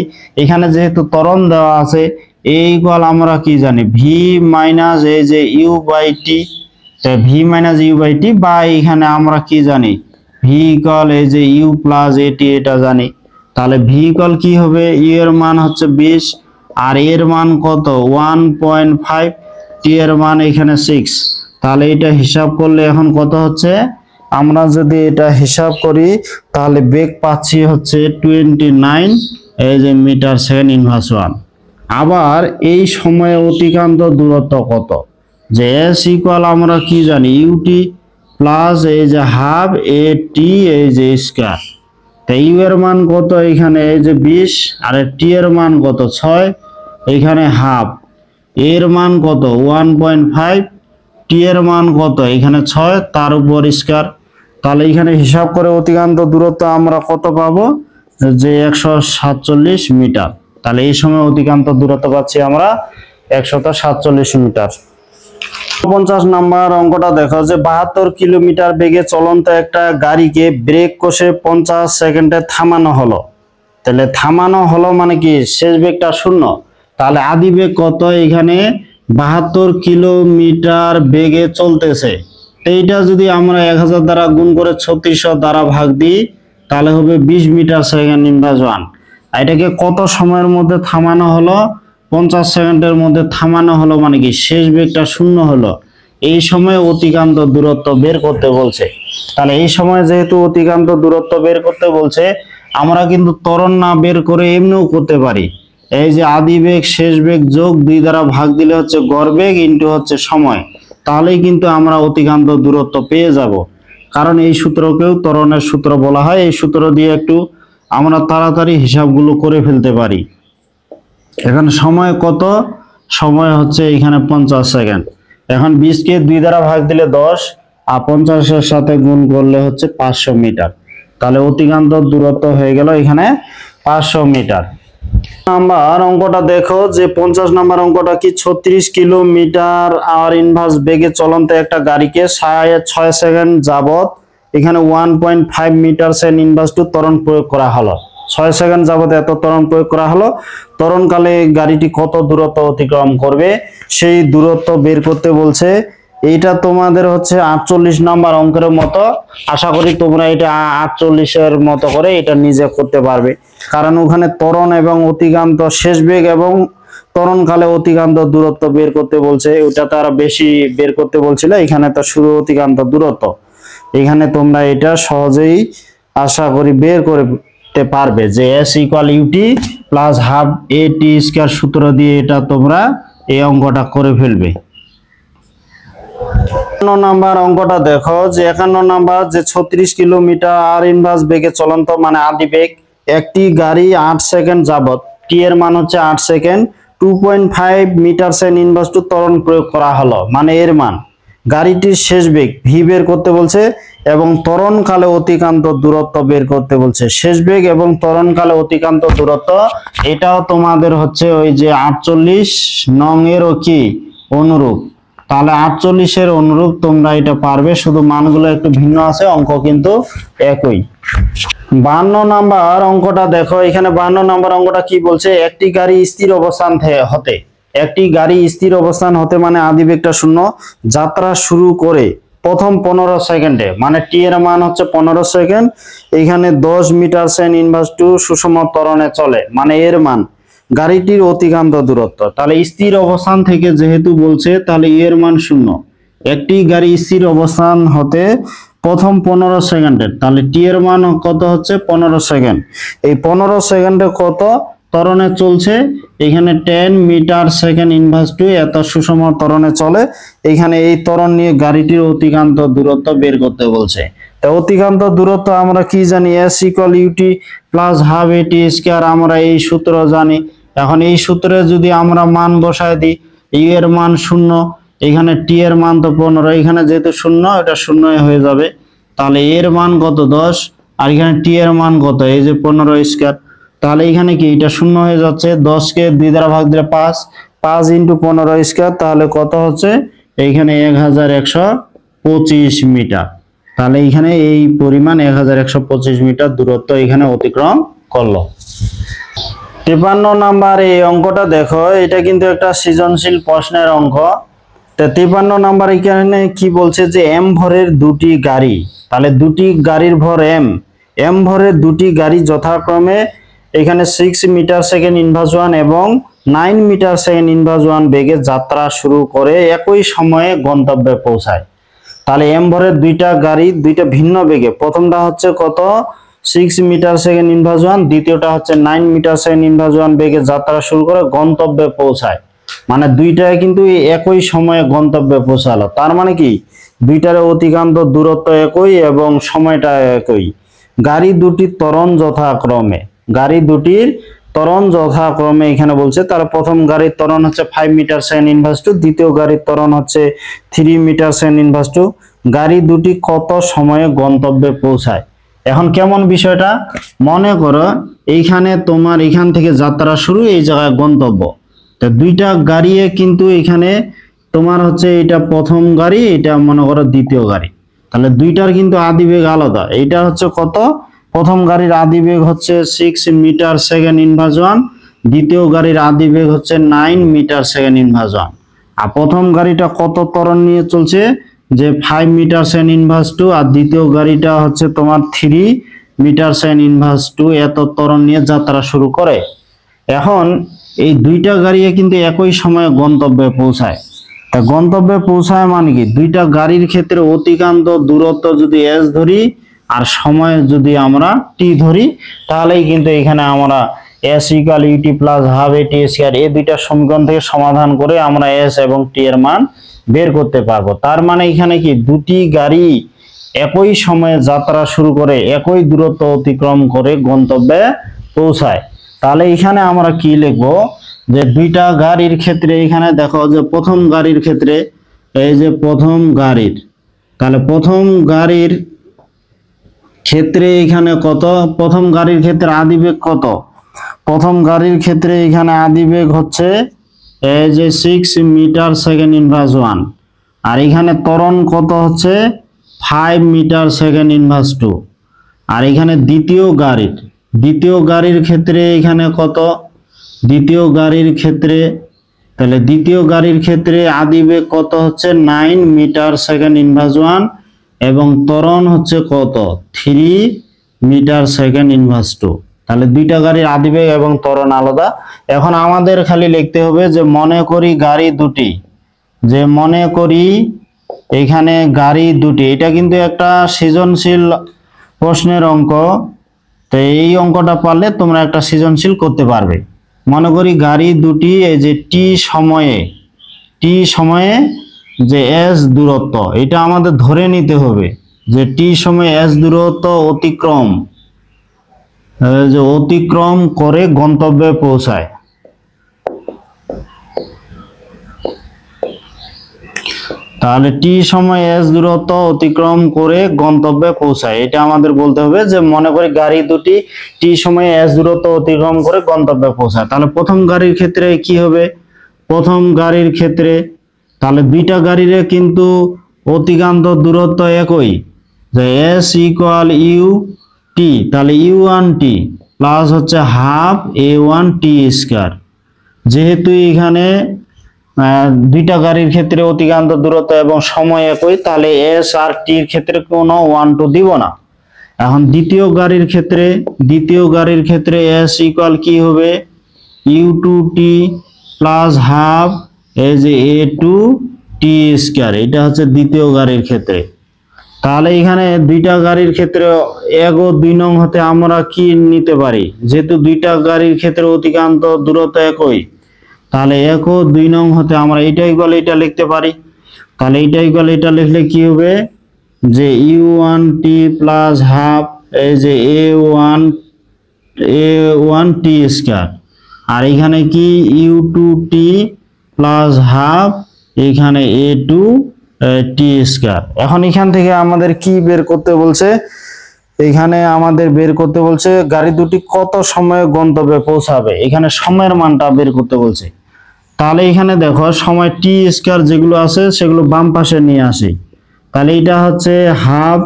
এখানে যেহেতু ত্বরণ দেওয়া আছে এই ইকুয়াল আমরা কি জানি ভি মাইনাস এই যে u by t, v minus u by t, বা এখানে আমরা কি জানি ভি ইকুয়াল এই যে ইউ প্লাস এটি এটা জানি। তাহলে ভি ইকুয়াল কি হবে, ইউ এর মান হচ্ছে 20 আর এর মান কত 1.5, টি এর মান এখানে 6। তাহলে এটা হিসাব করলে এখন কত হচ্ছে, আমরা যদি এটা হিসাব করি তাহলে বেগ পাচ্ছি হচ্ছে 29 এই যে মিটার সেকেন্ড ইনভার্স 1। আবার এই সময়ে অতিক্রান্ত দূরত্ব কত, যে এস ইকুয়াল আমরা কি জানি ইউটি প্লাস এই যে হাফ এ টি এই যে স্কয়ার। তো ইউ এর মান কত, এখানে এই যে 20, আর টি এর মান কত 6, এখানে হাফ, এর মান কত 1.5, টি এর মান কত এখানে 6, তার উপর স্কয়ার। তাহলে এখানে হিসাব করে অতিক্রান্ত দূরত্ব আমরা কত পাবো, যে 147 মিটার। তাহলে এই সময় অতিক্রান্ত দূরত্ব পাচ্ছি আমরা 147 মিটার। 50 নাম্বার অঙ্কটা দেখো যে 72 কিলোমিটার বেগে চলন্ত একটা গাড়িকে ব্রেক কষে 50 সেকেন্ডে থামানো হলো। তাহলে থামানো হলো মানে কি, শেষ বেগটা 0। তাহলে আদি বেগ কত, এখানে 72 কিলোমিটার বেগে চলতেছে। এইটা যদি আমরা 1000 দ্বারা গুণ করে 3600 দ্বারা ভাগ দিই, তাহলে হবে 20 মিটার সেকেন্ড ইনভার্স 1। এটাকে কত সময়ের মধ্যে থামানো হলো, 50 সেকেন্ডের মধ্যে থামানো হলো, মানে কি শেষ বেগটা 0 হলো। এই সময় অতিক্রান্ত দূরত্ব বের করতে বলছে। তাহলে এই সময় যেহেতু অতিক্রান্ত দূরত্ব বের করতে বলছে, আমরা কিন্তু ত্বরণ না বের করে এমনিও করতে পারি। এই যে আদি বেগ শেষ বেগ যোগ 2 দ্বারা ভাগ দিলে হচ্ছে গড় বেগ ইনটু হচ্ছে সময়, তাহলেই কিন্তু আমরা অতিক্রান্ত দূরত্ব পেয়ে যাব। কারণ এই সূত্রকেও ত্বরণের সূত্র বলা হয়। এই সূত্র দিয়ে একটু আমরা তাড়াতাড়ি হিসাবগুলো করে ফেলতে পারি। এখন সময় কত, সময় হচ্ছে এখানে 50 সেকেন্ড। এখন 20 কে 2 দ্বারা ভাগ দিলে 10, আর 50 এর সাথে গুণ করলে হচ্ছে 500 মিটার। তাহলে অতিক্রান্ত দূরত্ব হয়ে গেল এখানে 500 মিটার। নাম্বার অঙ্কটা দেখো যে 50 নাম্বার অঙ্কটা কি, 36 কিলোমিটার আর ইনভার্স বেগে চলন্ত একটা গাড়িকে 6 সেকেন্ড যাবত এখানে 1.5 মিটার সেকেন্ড ইনভার্স টু ত্বরণ প্রয়োগ করা হলো। 6 সেকেন্ড যাবত এত ত্বরণ প্রয়োগ করা হলো। ত্বরণকালে গাড়িটি কত দূরত্ব অতিক্রম করবে সেই দূরত্ব বের করতে বলছে। এইটা তোমাদের হচ্ছে 48 নাম্বার অঙ্কের মতো। আশা করি তোমরা এটা 48 এর মতো করে এটা নিজে করতে পারবে, কারণ ওখানে ত্বরণ এবং অতিক্রান্ত শেষ বেগ এবং ত্বরণকালে অতিক্রান্ত দূরত্ব বের করতে বলছে। ওটা তারা বেশি বের করতে বলছিল, এখানে তো শুধু অতিক্রান্ত দূরত্ব। এখানে তোমরা এটা সহজেই আশা করি বের করতে পারবে যে S = UT plus half AT square সূত্র দিয়ে এটা তোমরা এই অঙ্কটা করে ফেলবে। 51 নাম্বার অঙ্কটা দেখো যে 51 নাম্বার যে 36 কিলোমিটার আর ইনভার্স বেগে চলন্ত মানে আদি বেগ একটি গাড়ি 8 সেকেন্ড যাবত, টি এর মান হচ্ছে 8 second, 2.5 metre second inverse two ত্বরণ প্রয়োগ করা হলো, মানে এর মান। গাড়িটির শেষ বেগ ভি বের করতে বলছে এবং ত্বরণকালে অতিক্রান্ত দূরত্ব বের করতে বলছে। শেষ বেগ এবং ত্বরণকালে অতিক্রান্ত দূরত্ব এটাও তোমাদের হচ্ছে ওই যে 48 নং এরও কি অনুরূপ। তাহলে 48 এর অনুরূপ তোমরা এটা পারবে, শুধু মানগুলো একটু ভিন্ন আছে, অঙ্ক কিন্তু একই। 52 নাম্বার অঙ্কটা দেখো, এখানে 52 নাম্বার অঙ্কটা কি বলছে, একটি গাড়ি স্থির অবস্থান হতে, একটি গাড়ি স্থির অবস্থান হতে মানে আদি বেগটা 0, যাত্রা শুরু করে প্রথম 15 সেকেন্ডে, মানে টি এর মান হচ্ছে 15 সেকেন্ড, এখানে 10 মিটার সেকেন্ড ইনভার্স টু সুষম ত্বরণে চলে, মানে এর মান। গাড়িটির অতিক্রান্ত দূরত্ব, তাহলে স্থির অবস্থান থেকে যেহেতু বলছে তাহলে এর মান 0। একটি গাড়ি স্থির অবস্থান হতে প্রথম 15 সেকেন্ডের, তাহলে টি এর মান কত হচ্ছে 15 সেকেন্ড। এই 15 সেকেন্ডে কত ত্বরণে চলছে, এখানে 10 মিটার সেকেন্ড ইনভার্স টু এত সুষম ত্বরণে চলে। এখানে এই ত্বরণ নিয়ে গাড়িটির অতিক্রান্ত দূরত্ব বের করতে বলছে। তা অতিক্রান্ত দূরত্ব আমরা কি জানি, S = UT plus half AT square, আমরা এই সূত্র জানি। এখন এই সূত্রে যদি আমরা মান বসায় দিই, ইউ এর মান 0, এখানে টি এর মান তো 15, এখানে যেহেতু 0 এটা 0 হয়ে যাবে। তাহলে এর মান কত 10, আর এখানে টি এর মান কত এই যে 15 স্কয়ার। তাহলে এখানে কি এটা 0 হয়ে যাচ্ছে, 10 কে 2 দ্বারা ভাগ দিলে 5, 5 × 15 স্কয়ার, তাহলে কত হচ্ছে এইখানে 1125 মিটার। তাহলে এখানে এই পরিমাণ 1125 মিটার দূরত্ব এখানে অতিক্রম করলো। 53 নাম্বার এই অঙ্কটা দেখো, এটা কিন্তু একটা সৃজনশীল প্রশ্নের অঙ্ক। 53 নাম্বার এখানে কি বলছে যে এম ভরের দুটি গাড়ি, তাহলে দুটি গাড়ির ভর এম ভরের দুটি গাড়ি যথাক্রমে এখানে 6 মিটার সেকেন্ড ইনভার্স 1 এবং 9 মিটার সেকেন্ড ইনভার্স 1 বেগে যাত্রা শুরু করে একই সময়ে গন্তব্যে পৌঁছায়। তাহলে এম ভরের দুইটা গাড়ি দুইটা ভিন্ন বেগে, প্রথমটা হচ্ছে কত 6 মিটার সেকেন্ড ইনভার্স 1, দ্বিতীয়টা হচ্ছে 9 মিটার সেকেন্ড ইনভার্স 1 বেগে যাত্রা শুরু করে গন্তব্যে পৌঁছায়, মানে দুইটাই কিন্তু একই সময়ে গন্তব্যে পৌঁছালো। তার মানে কি দুইটার অতিক্রান্ত দূরত্ব একই এবং সময়টা একই। গাড়ি দুটির ত্বরণ যথাক্রমে, গাড়ি দুটির ত্বরণ যথাক্রমে এখানে বলছে। তার প্রথম গাড়ির ত্বরণ হচ্ছে 5 মিটার সেকেন্ড ইনভার্স টু, দ্বিতীয় গাড়ির ত্বরণ হচ্ছে 3 মিটার সেকেন্ড ইনভার্স টু। গাড়ি দুটি কত সময়ে গন্তব্যে পৌঁছায়। এখন কেমন বিষয়টা, মনে করো এইখানে তোমার এখান থেকে যাত্রা শুরু, এই জায়গায় গন্তব্য। তো দুইটা গাড়ি কিন্তু এখানে তোমার হচ্ছে এটা প্রথম গাড়ি, এটা মনে করো দ্বিতীয় গাড়ি, তাহলে দুইটার কিন্তু আদিবেগ আলাদা। এইটা হচ্ছে কত, প্রথম গাড়ির আদিবেগ হচ্ছে 6 মিটার সেকেন্ড ইনভার্স 1, দ্বিতীয় গাড়ির আদিবেগ হচ্ছে 9 মিটার সেকেন্ড ইনভার্স 1। আর প্রথম গাড়িটা কত ত্বরণ নিয়ে চলছে, যে 5 মিটার সেকেন্ড ইনভার্স 2, আর দ্বিতীয় গাড়িটা হচ্ছে তোমার 3 মিটার সেকেন্ড ইনভার্স 2, এত ত্বরণ নিয়ে যাত্রা শুরু করে। এখন এই দুইটা গাড়ি কিন্তু একই সময়ে গন্তব্যে পৌঁছায়। তা গন্তব্যে পৌঁছায় মানে কি, দুইটা গাড়ির ক্ষেত্রে অতিক্রান্ত দূরত্ব যদি এস ধরি আর সময় যদি আমরা টি ধরি, তাহলেই কিন্তু এখানে আমরা s equal u t plus half a t square, এই দুইটা সমীকরণ থেকে সমাধান করে আমরা এস এবং টি এর মান বের করতে পারবো। তার মানে এখানে কি, দুটি গাড়ি একই সময়ে যাত্রা শুরু করে একই দূরত্ব অতিক্রম করে গন্তব্যে পৌঁছায়। তাহলে এখানে আমরা কি লিখবো, যে দুইটা গাড়ির ক্ষেত্রে এখানে দেখো যে প্রথম গাড়ির ক্ষেত্রে, এই যে প্রথম গাড়ির, তাহলে প্রথম গাড়ির ক্ষেত্রে এখানে কত, প্রথম গাড়ির ক্ষেত্রে আদিবেগ কত, প্রথম গাড়ির ক্ষেত্রে এখানে আদিবেগ হচ্ছে এই যে 6 মিটার সেকেন্ড ইনভার্স 1, আর এখানে ত্বরণ কত হচ্ছে 5 মিটার সেকেন্ড ইনভার্স 2। আর এখানে দ্বিতীয় গাড়ির ক্ষেত্রে এখানে কত, দ্বিতীয় গাড়ির ক্ষেত্রে, তাহলে দ্বিতীয় গাড়ির ক্ষেত্রে আদিবেগ কত হচ্ছে 9 মিটার সেকেন্ড ইনভার্স 1 এবং ত্বরণ হচ্ছে কত 3 মিটার সেকেন্ড ইনভার্স 2। তাহলে দুইটা গাড়ির আদিবেগ এবং ত্বরণ আলাদা। এখন আমাদের খালি লিখতে হবে যে মনে করি গাড়ি দুটি, যে মনে করি এখানে গাড়ি দুটি, এটা কিন্তু একটা সৃজনশীল প্রশ্নের অঙ্ক। তো এই অঙ্কটা পারলে তোমরা একটা সৃজনশীল করতে পারবে। মনে করি গাড়ি দুটি এই যে টি সময়ে যে এস দূরত্ব, এটা আমাদের ধরে নিতে হবে যে টি সময়ে এস দূরত্ব অতিক্রম করে গন্তব্যে পৌঁছায়। তাহলে টি সময় এস দূরত্ব অতিক্রম করে গন্তব্যে পৌঁছায়, এটা আমাদের বলতে হবে। যে মনে করি গাড়ি দুটি টি সময়ে এস দূরত্ব অতিক্রম করে গন্তব্যে পৌঁছায়। তাহলে প্রথম গাড়ির ক্ষেত্রে কি হবে, প্রথম গাড়ির ক্ষেত্রে তাহলে দুইটা গাড়ির কিন্তু অতিক্রান্ত দূরত্ব একই, যে এস ইকুয়াল ইউ টি, তাহলে ইউ ওয়ান টি প্লাস হচ্ছে হাফ এ ওয়ান টি স্কয়ার। যেহেতু এখানে দুইটা গাড়ির ক্ষেত্রে অতিক্রান্ত দূরত্ব এবং সময় একই, তাহলে এস আর টির ক্ষেত্রে কোনো 1 2 দিব না। এখন দ্বিতীয় গাড়ির ক্ষেত্রে এস ইকুয়াল কি হবে, u two t plus half এই যে এ টু টি স্কয়ার, এটা হচ্ছে দ্বিতীয় গাড়ির ক্ষেত্রে। তাহলে এখানে দুইটা গাড়ির ক্ষেত্রে 1 ও 2 নং হতে আমরা কি নিতে পারি, যেহেতু দুইটা গাড়ির ক্ষেত্রে অতিক্রান্ত দূরত্ব একই, তাহলে 1 ও 2 নং হতে আমরা এটা ইকুয়াল এটা লিখতে পারি। তাহলে এটা ইকুয়াল এটা লিখলে কি হবে, যে u one t plus half এই যে এ ওয়ান টি স্কয়ার, আর এখানে কি u two t plus half এখানে এ টু টি স্কয়ার। এখন এখান থেকে আমাদের কি বের করতে বলছে, এখানে আমাদের বের করতে বলছে গাড়ি দুটি কত সময়ে গন্তব্যে পৌঁছাবে, এখানে সময়ের মানটা বের করতে বলছে। তাহলে এখানে দেখো সময় টি স্কয়ার যেগুলো আছে সেগুলো বাম পাশে নিয়ে আসি। তাহলে এটা হচ্ছে হাফ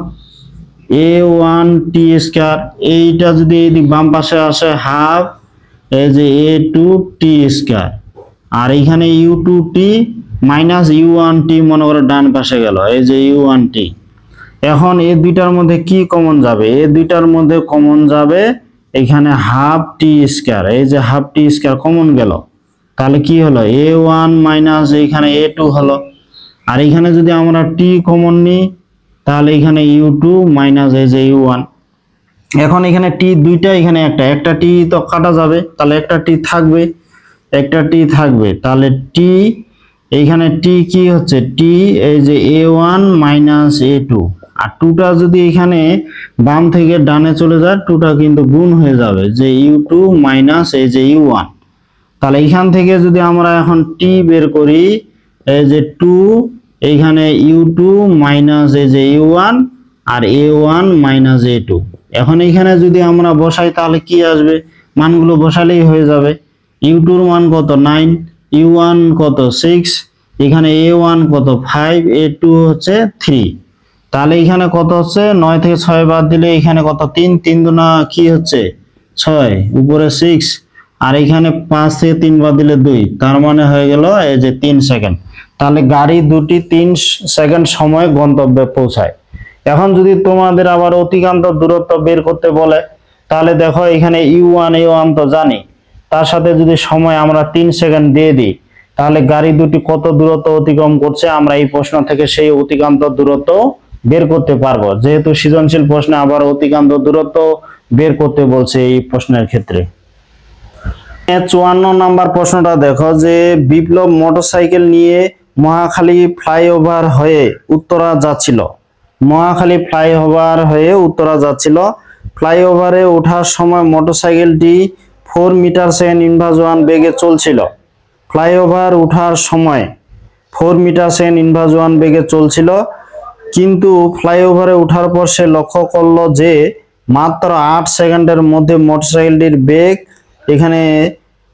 এ ওয়ান টি স্কয়ার, এইটা যদি এইদিক বাম পাশে আসে হাফ এই যে এ টু টি স্কয়ার, আর এখানে u two t minus u one t মনে করো ডান পাশে গেল এই যে ইউ ওয়ান টি। এখন এই দুইটার মধ্যে কি কমন যাবে, এই দুইটার মধ্যে কমন যাবে এখানে হাফ টি স্কয়ার, এই যে হাফ টি স্কয়ার কমন গেল, তাহলে কি হলো এ ওয়ান মাইনাস এখানে এ টু হলো। আর এখানে যদি আমরা টি কমন নিই তাহলে এখানে ইউ টু মাইনাস এই যে ইউ ওয়ান। এখন এখানে টি দুইটা, এখানে একটা টি তো কাটা যাবে, তাহলে একটা টি থাকবে, তাহলে টি এইখানে টি কি হচ্ছে, টি এই যে a1 মাইনাস a2, আর টুটা যদি এখানে বাম থেকে ডানে চলে যায় টুটা কিন্তু গুণ হয়ে যাবে, যে u2 মাইনাস এই যে u1। তাহলে এইখান থেকে যদি আমরা এখন টি বের করি, এই যে 2 এইখানে u2 মাইনাস এই যে u1 আর a1 মাইনাস a2। এখন এইখানে যদি আমরা বসাই তাহলে কি আসবে, মানগুলো বসালেই হয়ে যাবে। u2 এর মান কত 9, u1 কত 6, এখানে a1 কত 5, a2 হচ্ছে 3। তাহলে এখানে কত হচ্ছে, 9 থেকে 6 বাদ দিলে এখানে কত 3, 3 দুনা কি হচ্ছে 6, উপরে 6, আর এখানে 5 থেকে 3 বাদ দিলে 2, তার মানে হয়ে গেল এই যে 3 সেকেন্ড। তাহলে গাড়ি দুটি 3 সেকেন্ড সময় গন্তব্যে পৌঁছায়। এখন যদি তোমাদের আবার অতিক্রান্ত দূরত্ব বের করতে বলে, তাহলে দেখো এখানে u1 a1 তো জানি, তার সাথে যদি সময় আমরা 3 সেকেন্ড দিয়ে দিই, তাহলে গাড়ি দুটি কত দূরত্ব অতিক্রম করছে আমরা এই প্রশ্ন থেকে সেই অতিক্রান্ত দূরত্ব বের করতে পারবো, যেহেতু সৃজনশীল প্রশ্নে আবার অতিক্রান্ত দূরত্ব বের করতে বলছে এই প্রশ্নের ক্ষেত্রে। 54 নাম্বার প্রশ্নটা দেখো, যে বিপ্লব মোটরসাইকেল নিয়ে মহাখালী ফ্লাইওভার হয়ে উত্তরা যাচ্ছিল। মহাখালী ফ্লাইওভার হয়ে উত্তরা যাচ্ছিল। ফ্লাইওভারে ওঠার সময় মোটরসাইকেলটি 4 মিটার সেকেন্ড ইনভার্স 1 বেগে চলছিল। ফ্লাইওভার ওঠার সময় 4 মিটার সেকেন্ড ইনভার্স 1 বেগে চলছিল, কিন্তু ফ্লাইওভারে ওঠার পর সে লক্ষ্য করলো যে মাত্র 8 সেকেন্ডের মধ্যে মোটরসাইকেলটির বেগ এখানে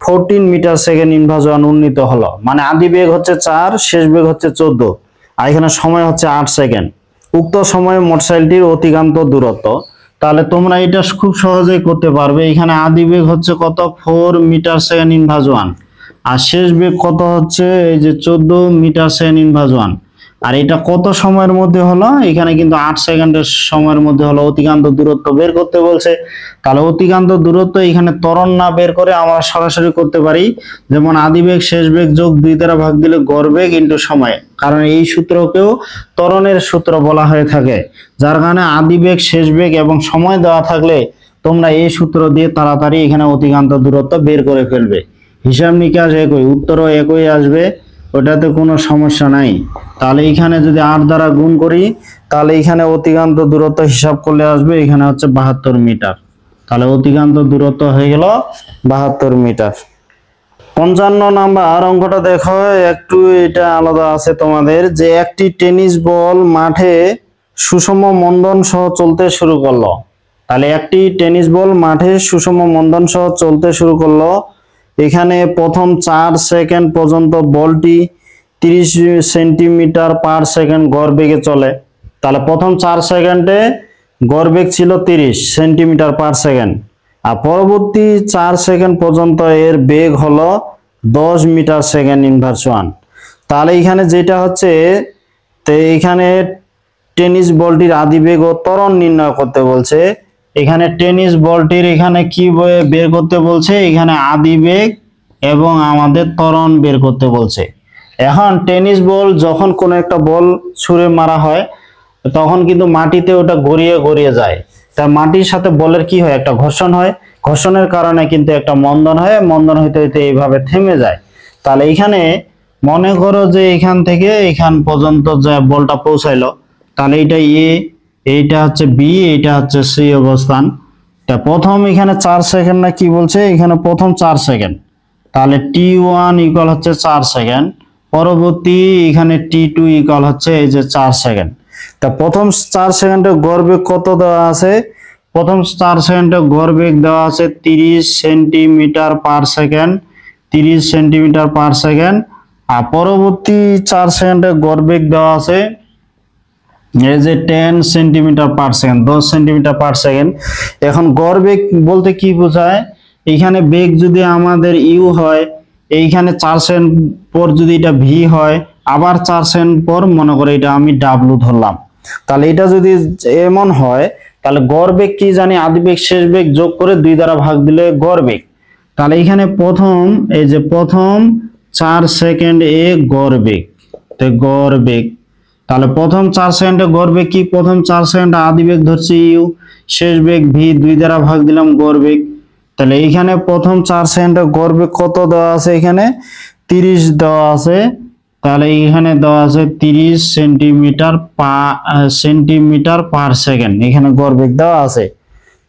14 মিটার সেকেন্ড ইনভার্স 1 উন্নীত হলো। মানে আদি বেগ হচ্ছে 4, শেষ বেগ হচ্ছে 14, আর এখানে সময় হচ্ছে 8 সেকেন্ড। উক্ত সময়ে মোটরসাইকেলটির অতিক্রান্ত দূরত্ব। তাহলে তোমরা এটা খুব সহজেই করতে পারবে। এখানে আদি বেগ হচ্ছে কত 4 মিটার সেকেন্ড ইনভার্স 1, আর শেষ বেগ কত হচ্ছে এই যে 14 মিটার সেকেন্ড ইনভার্স 1। আর এটা কত সময়ের মধ্যে হলো, এখানে কিন্তু 8 সেকেন্ডের সময়ের মধ্যে হলো। অতিক্রান্ত দূরত্ব বের করতে বলছে। তাহলে অতিক্রান্ত দূরত্ব এখানে ত্বরণ না বের করে আমরা সরাসরি করতে পারি, যেমন আদি বেগ শেষ বেগ যোগ 2 দ্বারা ভাগ দিলে গড় বেগ ইনটু সময়। কারণ এই সূত্রকেও ত্বরণের সূত্র বলা হয়ে থাকে, যার কারণে আদি বেগ শেষ বেগ এবং সময় দেওয়া থাকলে তোমরা এই সূত্র দিয়ে তাড়াতাড়ি এখানে অতিক্রান্ত দূরত্ব বের করে ফেলবে। হিসাব নিকাশ একই, উত্তরও একই আসবে, ওটাতে কোনো সমস্যা নাই। তাহলে এখানে যদি 8 দ্বারা গুণ করি, তাহলে এখানে অতিক্রান্ত দূরত্ব হিসাব করলে আসবে এখানে হচ্ছে 72 মিটার। তাহলে অতিক্রান্ত দূরত্ব হয়ে গেল 72 মিটার। 55 নাম্বার অঙ্কটা দেখো, একটু এটা আলাদা আছে তোমাদের, যে একটি টেনিস বল মাঠে সুষম মন্দন সহ চলতে শুরু করলো। তাহলে একটি টেনিস বল মাঠে সুষম মন্দন সহ চলতে শুরু করলো। এখানে প্রথম 4 সেকেন্ড পর্যন্ত বলটি 30 সেন্টিমিটার পার সেকেন্ড গড় বেগে চলে। তাহলে প্রথম 4 সেকেন্ডে গড় বেগ ছিল 30 সেন্টিমিটার পার সেকেন্ড, আর পরবর্তী 4 সেকেন্ড পর্যন্ত এর বেগ হলো 10 মিটার সেকেন্ড ইনভার্স 1। তাহলে এখানে যেটা হচ্ছে, তো এখানে টেনিস বলটির আদি বেগ ও ত্বরণ নির্ণয় করতে বলছে। এখানে টেনিস বলটির এখানে কি বের করতে বলছে, এখানে আদি বেগ এবং আমাদের ত্বরণ বের করতে বলছে। এখন টেনিস বল যখন কোনো একটা বল ছুঁড়ে মারা হয়, তখন কিন্তু মাটিতে ওটা গড়িয়ে গড়িয়ে যায়। তা মাটির সাথে বলের কি হয়, একটা ঘর্ষণ হয়, ঘর্ষণের কারণে কিন্তু একটা মন্দন হয়, মন্দন হইতে হইতে এইভাবে থেমে যায়। তাহলে এখানে মনে করো যে এখান থেকে এখান পর্যন্ত যে বলটা পৌঁছাইলো, তাহলে এটা এ, এইটা হচ্ছে বি, এইটা হচ্ছে সি অবস্থান। তা প্রথম এখানে 4 সেকেন্ড না কি বলছে, এখানে প্রথম 4 সেকেন্ড, তাহলে t1 ইকুয়াল হচ্ছে 4 সেকেন্ড, পরবর্তী এখানে t2 ইকুয়াল হচ্ছে এই যে 4 সেকেন্ড। তা প্রথম 4 সেকেন্ডে গড় বেগ কত দেওয়া আছে, প্রথম 4 সেকেন্ডে গড় বেগ দেওয়া আছে 30 centimetre per second, 30 centimetre per second, আর পরবর্তী 4 সেকেন্ডে গড় বেগ দেওয়া আছে এই যে 10 centimetre per second, 10 centimetre per second. এখন গড় বেগ বলতে কি বোঝায়, এইখানে বেগ যদি আমাদের ইউ হয়, এইখানে 4 সেকেন্ড পর যদি এটা ভি হয়, আবার 4 সেকেন্ড পর মনে করে এটা আমি ডাব্লু ধরলাম। তাহলে এটা যদি এমন হয়, তাহলে গড় বেগ কি জানি, আদি বেগ শেষ বেগ যোগ করে 2 দ্বারা ভাগ দিলে গড় বেগ। তাহলে এখানে প্রথম এই যে প্রথম 4 সেকেন্ড এ গড় বেগ, তো গড় বেগ, তাহলে প্রথম 4 সেকেন্ডে গড় বেগ কি, প্রথম 4 সেকেন্ডে আদি বেগ ধরছি ইউ, শেষ বেগ ভি, 2 দ্বারা ভাগ দিলাম গড় বেগ। তাহলে এইখানে প্রথম 4 সেকেন্ডে গড় বেগ কত দেওয়া আছে, এখানে 30 দেওয়া আছে। তাহলে এখানে দেওয়া আছে 30 সেন্টিমিটার পার সেকেন্ড, এখানে গড়বেগ দেওয়া আছে।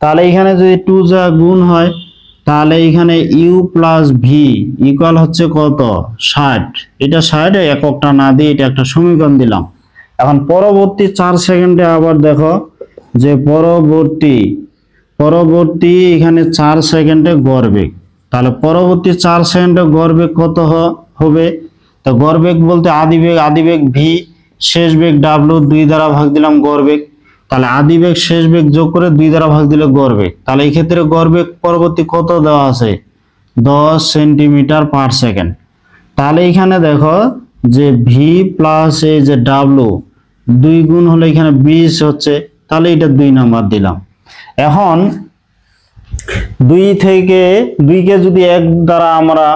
তাহলে এখানে যদি 2 যা গুণ হয়, তাহলে এখানে ইউ প্লাস ভি ইকুয়াল হচ্ছে কত, 60। এটা 60, এককটা না দিয়ে এটা একটা সমীকরণ দিলাম। এখন পরবর্তী 4 সেকেন্ডে আবার দেখো যে পরবর্তী এখানে 4 সেকেন্ডে গড়বেগ, তাহলে পরবর্তী 4 সেকেন্ডে গড়বেগ কত হবে? তো গড়বেগ বলতে আদিবেগ ভি, শেষ বেগ ডাব্লিউ, 2 দ্বারা ভাগ দিলাম গড়বেগ। তাহলে আদিবেগ শেষ বেগ যোগ করে 2 দ্বারা ভাগ দিলে গড়বেগ। তাহলে এই ক্ষেত্রে গড়বেগ পরবর্তী কত দেওয়া আছে, 10 সেন্টিমিটার পার সেকেন্ড। তাহলে এখানে দেখো যে ভি প্লাস এই যে ডাব্লিউ 2 গুণ হলে এখানে 20 হচ্ছে, তাহলে এটা 2 নাম্বার দিলাম। এখন 2 কে যদি 1 দ্বারা আমরা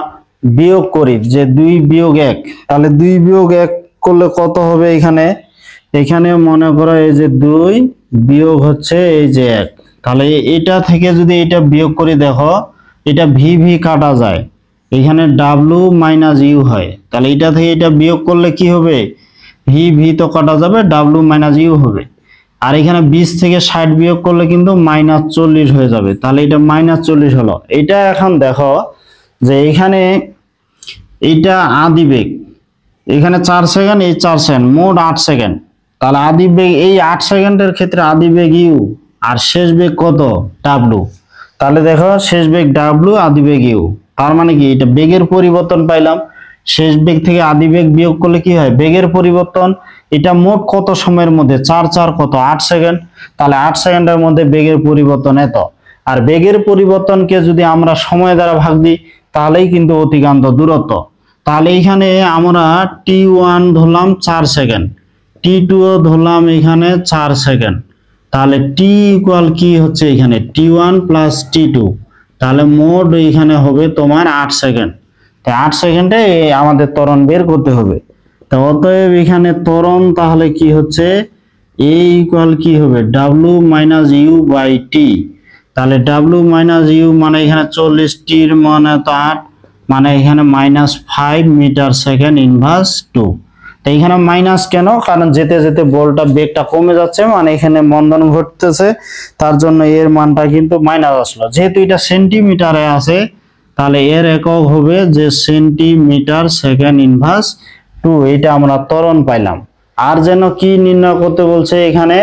বিয়োগ করি, যে 2 বিয়োগ 1, তাহলে 2 বিয়োগ 1 করলে কত হবে? এখানে মনে করো এই যে 2 বিয়োগ হচ্ছে এই যে 1, তাহলে এটা থেকে যদি এটা বিয়োগ করি, দেখো এটা ভি কাটা যায়, এখানে ডাব্লিউ মাইনাস ইউ হয়। তাহলে এটা থেকে এটা বিয়োগ করলে কি হবে? ভি তো কাটা যাবে, ডাব্লিউ মাইনাস ইউ হবে। আর এখানে 20 থেকে 60 বিয়োগ করলে কিন্তু -40 হয়ে যাবে, তাহলে এটা -40 হলো। এটা এখন দেখো যে এখানে এইটা আদিবেগ, এখানে 4 সেকেন্ড, এই 4 সেকেন্ড, মোট 8 সেকেন্ড। তাহলে আদিবেগ এই 8 সেকেন্ডের ক্ষেত্রে আদিবেগ ইউ আর শেষ বেগ কত, ডাব্লিউ। তাহলে দেখো শেষ বেগ ডাব্লিউ, আদিবেগ ইউ, তার মানে কি এটা বেগের পরিবর্তন পাইলাম। শেষ বেগ থেকে আদিবেগ বিয়োগ করলে কি হয়, বেগের পরিবর্তন। এটা মোট কত সময়ের মধ্যে, 4 কত, 8 সেকেন্ড। তাহলে 8 সেকেন্ডের মধ্যে বেগের পরিবর্তন এত। আর বেগের পরিবর্তনকে যদি আমরা সময় দ্বারা ভাগ দিই, তাহলেই কিন্তু অতিক্রান্ত দূরত্ব। তাহলে এখানে আমরা t1 ধরলাম 4 সেকেন্ড, t2 ধরলাম এখানে 4 সেকেন্ড। তাহলে t ইকুয়াল কি হচ্ছে, এখানে t1 প্লাস t2, তাহলে মোট এখানে হবে তোমার 8 সেকেন্ড। তাই 8 সেকেন্ডে আমাদের ত্বরণ বের করতে হবে। তো অতএব এখানে ত্বরণ তাহলে কি হচ্ছে, a ইকুয়াল কি হবে, w মাইনাস ইউ বাই টি। তাহলে w মাইনাস ইউ মানে এখানে 40, টির মানে তো 8, মানে এখানে -5 মিটার সেকেন্ড ইনভার্স 2। তো এখানে মাইনাস কেন, কারণ যেতে যেতে বলটা বেগটা কমে যাচ্ছে, মানে এখানে মন্দন ঘটতেছে, তার জন্য এর মানটা কিন্তু মাইনাস আসলো। যেহেতু এটা সেন্টিমিটারে আছে, তাহলে এর একক হবে যে সেন্টিমিটার সেকেন্ড ইনভার্স 2। এটা আমরা ত্বরণ পাইলাম। আর যেন কি নির্ণয় করতে বলছে, এখানে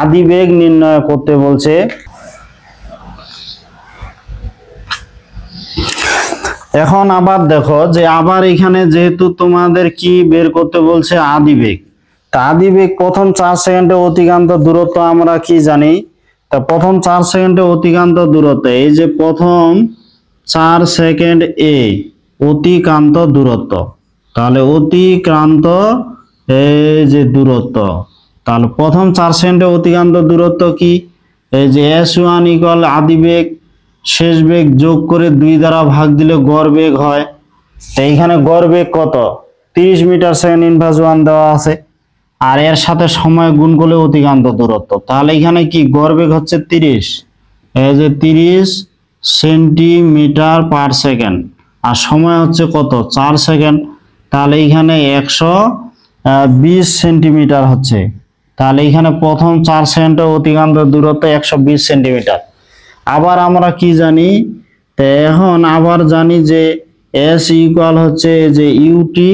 আদিবেগ নির্ণয় করতে বলছে। এখন আবার দেখো যে আবার এখানে যেহেতু তোমাদের কি বের করতে বলছে, আদিবেগ। তা আদিবেগ প্রথম 4 সেকেন্ডে অতিক্রান্ত দূরত্ব আমরা কি জানি, তা প্রথম 4 সেকেন্ডে অতিক্রান্ত দূরত্ব, এই যে প্রথম 4 সেকেন্ড এ অতিক্রান্ত দূরত্ব, তাহলে অতিক্রান্ত এই যে দূরত্ব, তাহলে প্রথম 4 সেকেন্ডে অতিক্রান্ত দূরত্ব কি, এই যে s1 ইকুয়াল আদিবেগ শেষ বেগ যোগ করে 2 দ্বারা ভাগ দিলে গড় বেগ হয়। তো এইখানে গড় বেগ কত, 30 মিটার সেকেন্ড ইনভার্স 1 দেওয়া আছে, আর এর সাথে সময় গুণ করলে অতিক্রান্ত দূরত্ব। তাহলে এখানে কি গড় বেগ হচ্ছে 30, এই যে 30 সেন্টিমিটার পার সেকেন্ড, আর সময় হচ্ছে কত, 4 সেকেন্ড। তাহলে এখানে 120 সেন্টিমিটার হচ্ছে। তাহলে এখানে প্রথম 4 সেকেন্ডে অতিক্রান্ত দূরত্ব 120 সেন্টিমিটার। আবার আমরা কি জানি, তো এখন আবার জানি যে s ইকুয়াল হচ্ছে যে ইউটি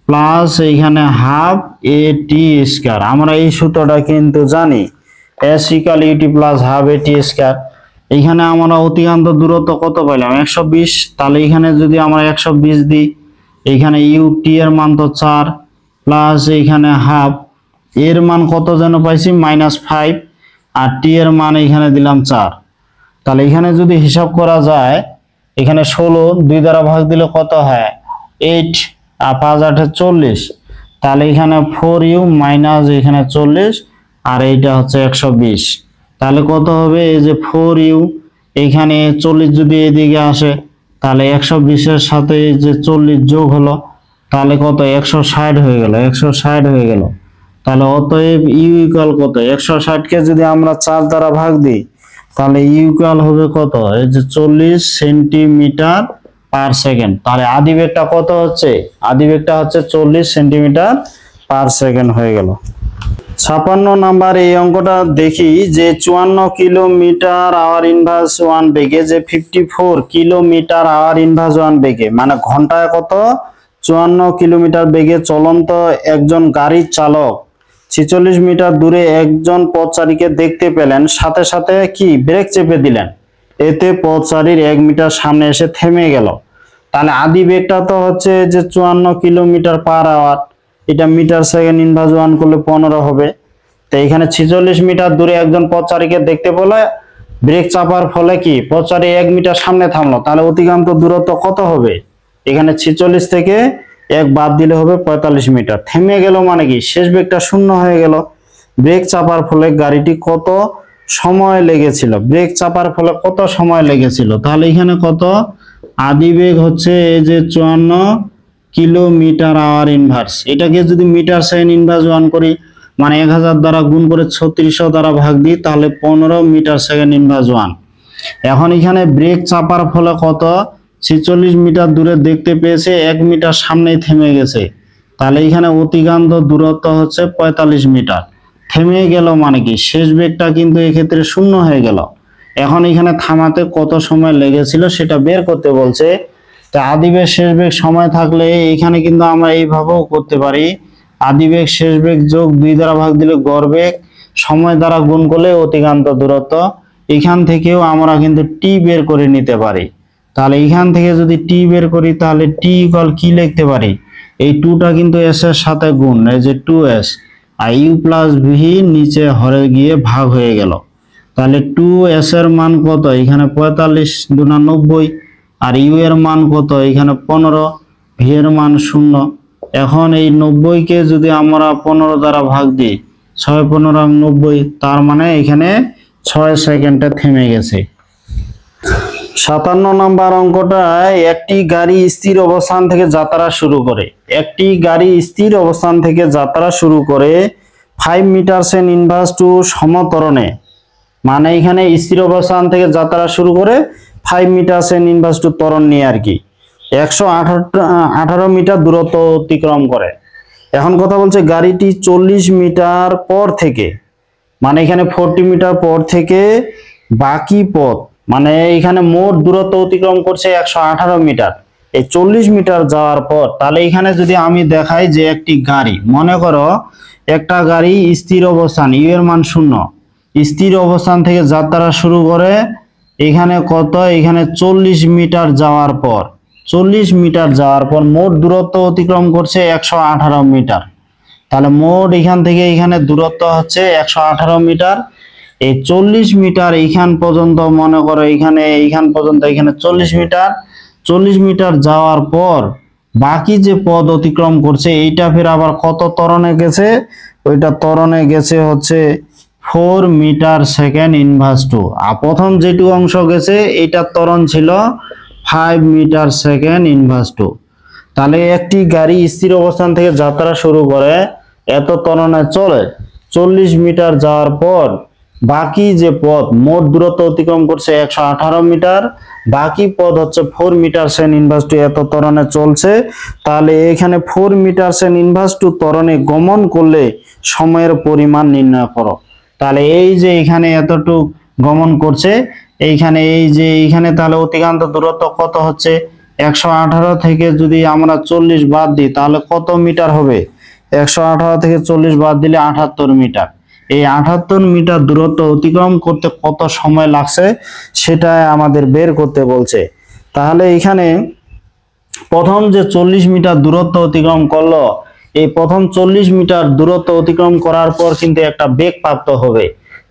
প্লাস এখানে হাফ এ টি স্কয়ার। আমরা এই সূত্রটা কিন্তু জানি, s equal u t plus half a t square. এইখানে আমরা অতিক্রান্ত দূরত্ব কত পাইলাম, 120। তাহলে এখানে যদি আমরা 120 দিই, এখানে ইউটি এর মান তো 4 প্লাস এখানে হাফ, এর মান কত যেন পাইছি -5, আর টি এর মান এখানে দিলাম 4। তাহলে এখানে যদি হিসাব করা যায়, এখানে 16 2 দ্বারা ভাগ দিলে কত হয়, 8, আর 5 8 40। তাহলে এখানে 4u মাইনাস এখানে 40, আর এইটা হচ্ছে 120। তাহলে কত হবে, এই যে 4u, এখানে 40 যদি এদিকে আসে, তাহলে 120 এর সাথে এই যে 40 যোগ হলো, তাহলে কত, 160 হয়ে গেল, 160 হয়ে গেল। তাহলে অতএব ইউ ইকুয়াল কত, 160 কে যদি আমরা 4 দ্বারা ভাগ দিই, তাহলে ইকুয়াল হবে কত, এই যে 40 সেন্টিমিটার পার সেকেন্ড। তাহলে আদি বেগটা কত হচ্ছে? আদি বেগটা হচ্ছে 40 সেন্টিমিটার পার সেকেন্ড হয়ে গেল। 56 নাম্বার এই অঙ্কটা দেখি যে 54 কিলোমিটার আওয়ার ইনভার্স 1 বেগে যে 54 কিলোমিটার আওয়ার ইনভার্স 1 বেগে মানে ঘন্টায় কত 54 কিলোমিটার বেগে চলন্ত একজন গাড়ির চালক 46 মিটার দূরে একজন পথচারীকে দেখতে পেলেন, সাথে সাথে কি ব্রেক চেপে দিলেন, এতে পথচারীর 1 মিটার সামনে এসে থেমে গেল। তাহলে আদি বেগটা তো হচ্ছে যে 54 কিলোমিটার পার আওয়ার, এটা মিটার সেকেন্ড ইনভার্স 1 করলে 15 হবে। তো এখানে 46 মিটার দূরে একজন পথচারীকে দেখতে পেলে ব্রেক চাপার ফলে কি পথচারী 1 মিটার সামনে থামলো, তাহলে অতিক্রান্ত দূরত্ব কত হবে? এখানে 46 থেকে 1 বাদ দিলে হবে 45 মিটার। থেমে গেল মানে কি শেষ বেগটা শূন্য হয়ে গেল। ব্রেক চাপার ফলে গাড়িটি কত সময় লেগেছিল, ব্রেক চাপার ফলে কত সময় লেগেছিল, তাহলে এখানে কত আদি বেগ হচ্ছে এই যে 54 কিলোমিটার আওয়ার ইনভার্স, এটাকে যদি মিটার সেকেন্ড ইনভার্স 1 করি মানে 1000 দ্বারা গুণ করে 3600 দ্বারা ভাগ দিই তাহলে 15 মিটার সেকেন্ড ইনভার্স 1। এখন এখানে ব্রেক চাপার ফলে কত 46 মিটার দূরে দেখতে পেয়েছে, 1 মিটার সামনেই থেমে গেছে, তাহলে এখানে অতিক্রান্ত দূরত্ব হচ্ছে 45 মিটার। থেমে গেল মানে কি শেষ বেগটা কিন্তু এক্ষেত্রে শূন্য হয়ে গেল। এখন এখানে থামাতে কত সময় লেগেছিল সেটা বের করতে বলছে। তা আদি বেগ শেষ বেগ সময় থাকলে এখানে কিন্তু আমরা এইভাবেও করতে পারি, আদি বেগ শেষ বেগ যোগ 2 দ্বারা ভাগ দিলে গড় বেগ সময় দ্বারা গুণ করলে অতিক্রান্ত দূরত্ব। এখান থেকেও আমরা কিন্তু টি বের করে নিতে পারি। তাহলে এখান থেকে যদি টি বের করি তাহলে টি ইকুয়াল কি লিখতে পারি, এই 2টা কিন্তু এস এর সাথে গুণ, এই যে 2s are you plus V নিচে হরে গিয়ে ভাগ হয়ে গেল। তাহলে 2s এর মান কত, এখানে 45 দুনা 90, আর ইউ এর মান কত, এখানে 15, ভি এর মান 0। এখন এই 90 কে যদি আমরা 15 দ্বারা ভাগ দিই 6 15 90, তার মানে এখানে 6 সেকেন্ডে থেমে গেছে। 57 নম্বর অঙ্কটায় একটি গাড়ি স্থির অবস্থান থেকে যাত্রা শুরু করে, একটি গাড়ি স্থির অবস্থান থেকে যাত্রা শুরু করে 5 মিটার সেন ইনভার্স টু সমতরণে, মানে এখানে স্থির অবস্থান থেকে যাত্রা শুরু করে 5 মিটার সেন ইনভার্স টু ত্বরণ নিয়ে আর কি 118 মিটার দূরত্ব অতিক্রম করে। এখন কথা বলছে গাড়িটি 40 মিটার পর থেকে, মানে এখানে 40 মিটার পর থেকে বাকি পথ মানে এখানে মোট দূরত্ব অতিক্রম করছে 118 মিটার এই 40 মিটার যাওয়ার পর। তাহলে এখানে যদি আমি দেখাই যে একটি গাড়ি, মনে করো একটা গাড়ি স্থির অবস্থান ইউ এর মান 0, স্থির অবস্থান থেকে যাত্রা শুরু করে এখানে কত, এখানে 40 মিটার যাওয়ার পর 40 মিটার যাওয়ার পর মোট দূরত্ব অতিক্রম করছে 118 মিটার। তাহলে মোট এখান থেকে এখানে দূরত্ব হচ্ছে 118 মিটার। এই 40 মিটার এইখান পর্যন্ত মনে করো এখানে এইখান পর্যন্ত এখানে 40 মিটার, 40 মিটার যাওয়ার পর বাকি যে পথ অতিক্রম করছে এইটা ফের আবার কত ত্বরণে গেছে, ওইটা ত্বরণে গেছে হচ্ছে 4 মিটার সেকেন্ড ইনভার্স টু। আর প্রথম যেটুকু অংশ গেছে এইটার ত্বরণ ছিল 5 মিটার সেকেন্ড ইনভার্স টু। তাহলে একটি গাড়ি স্থির অবস্থান থেকে যাত্রা শুরু করে এত ত্বরণে চলে 40 মিটার যাওয়ার পর বাকি যে পথ মোট দূরত্ব অতিক্রম করছে 118 মিটার, বাকি পথ হচ্ছে 4 মিটার সেকেন্ড ইনভার্স টু এত ত্বরণে চলছে। তাহলে এখানে 4 মিটার সেকেন্ড ইনভার্স টু ত্বরণে গমন করলে সময়ের পরিমাণ নির্ণয় করো। তাহলে এই যে এখানে এতটুক গমন করছে এইখানে এই যে এইখানে তাহলে অতিক্রান্ত দূরত্ব কত হচ্ছে 118 থেকে যদি আমরা 40 বাদ দিই তাহলে কত মিটার হবে, 118 থেকে 40 বাদ দিলে 78 মিটার। এই 78 মিটার দূরত্ব অতিক্রম করতে কত সময় লাগছে সেটা আমাদের বের করতে বলছে। তাহলে এখানে প্রথম যে 40 মিটার দূরত্ব অতিক্রম করলো, এই প্রথম 40 মিটার দূরত্ব অতিক্রম করার পর কিন্তু একটা বেগ প্রাপ্ত হবে।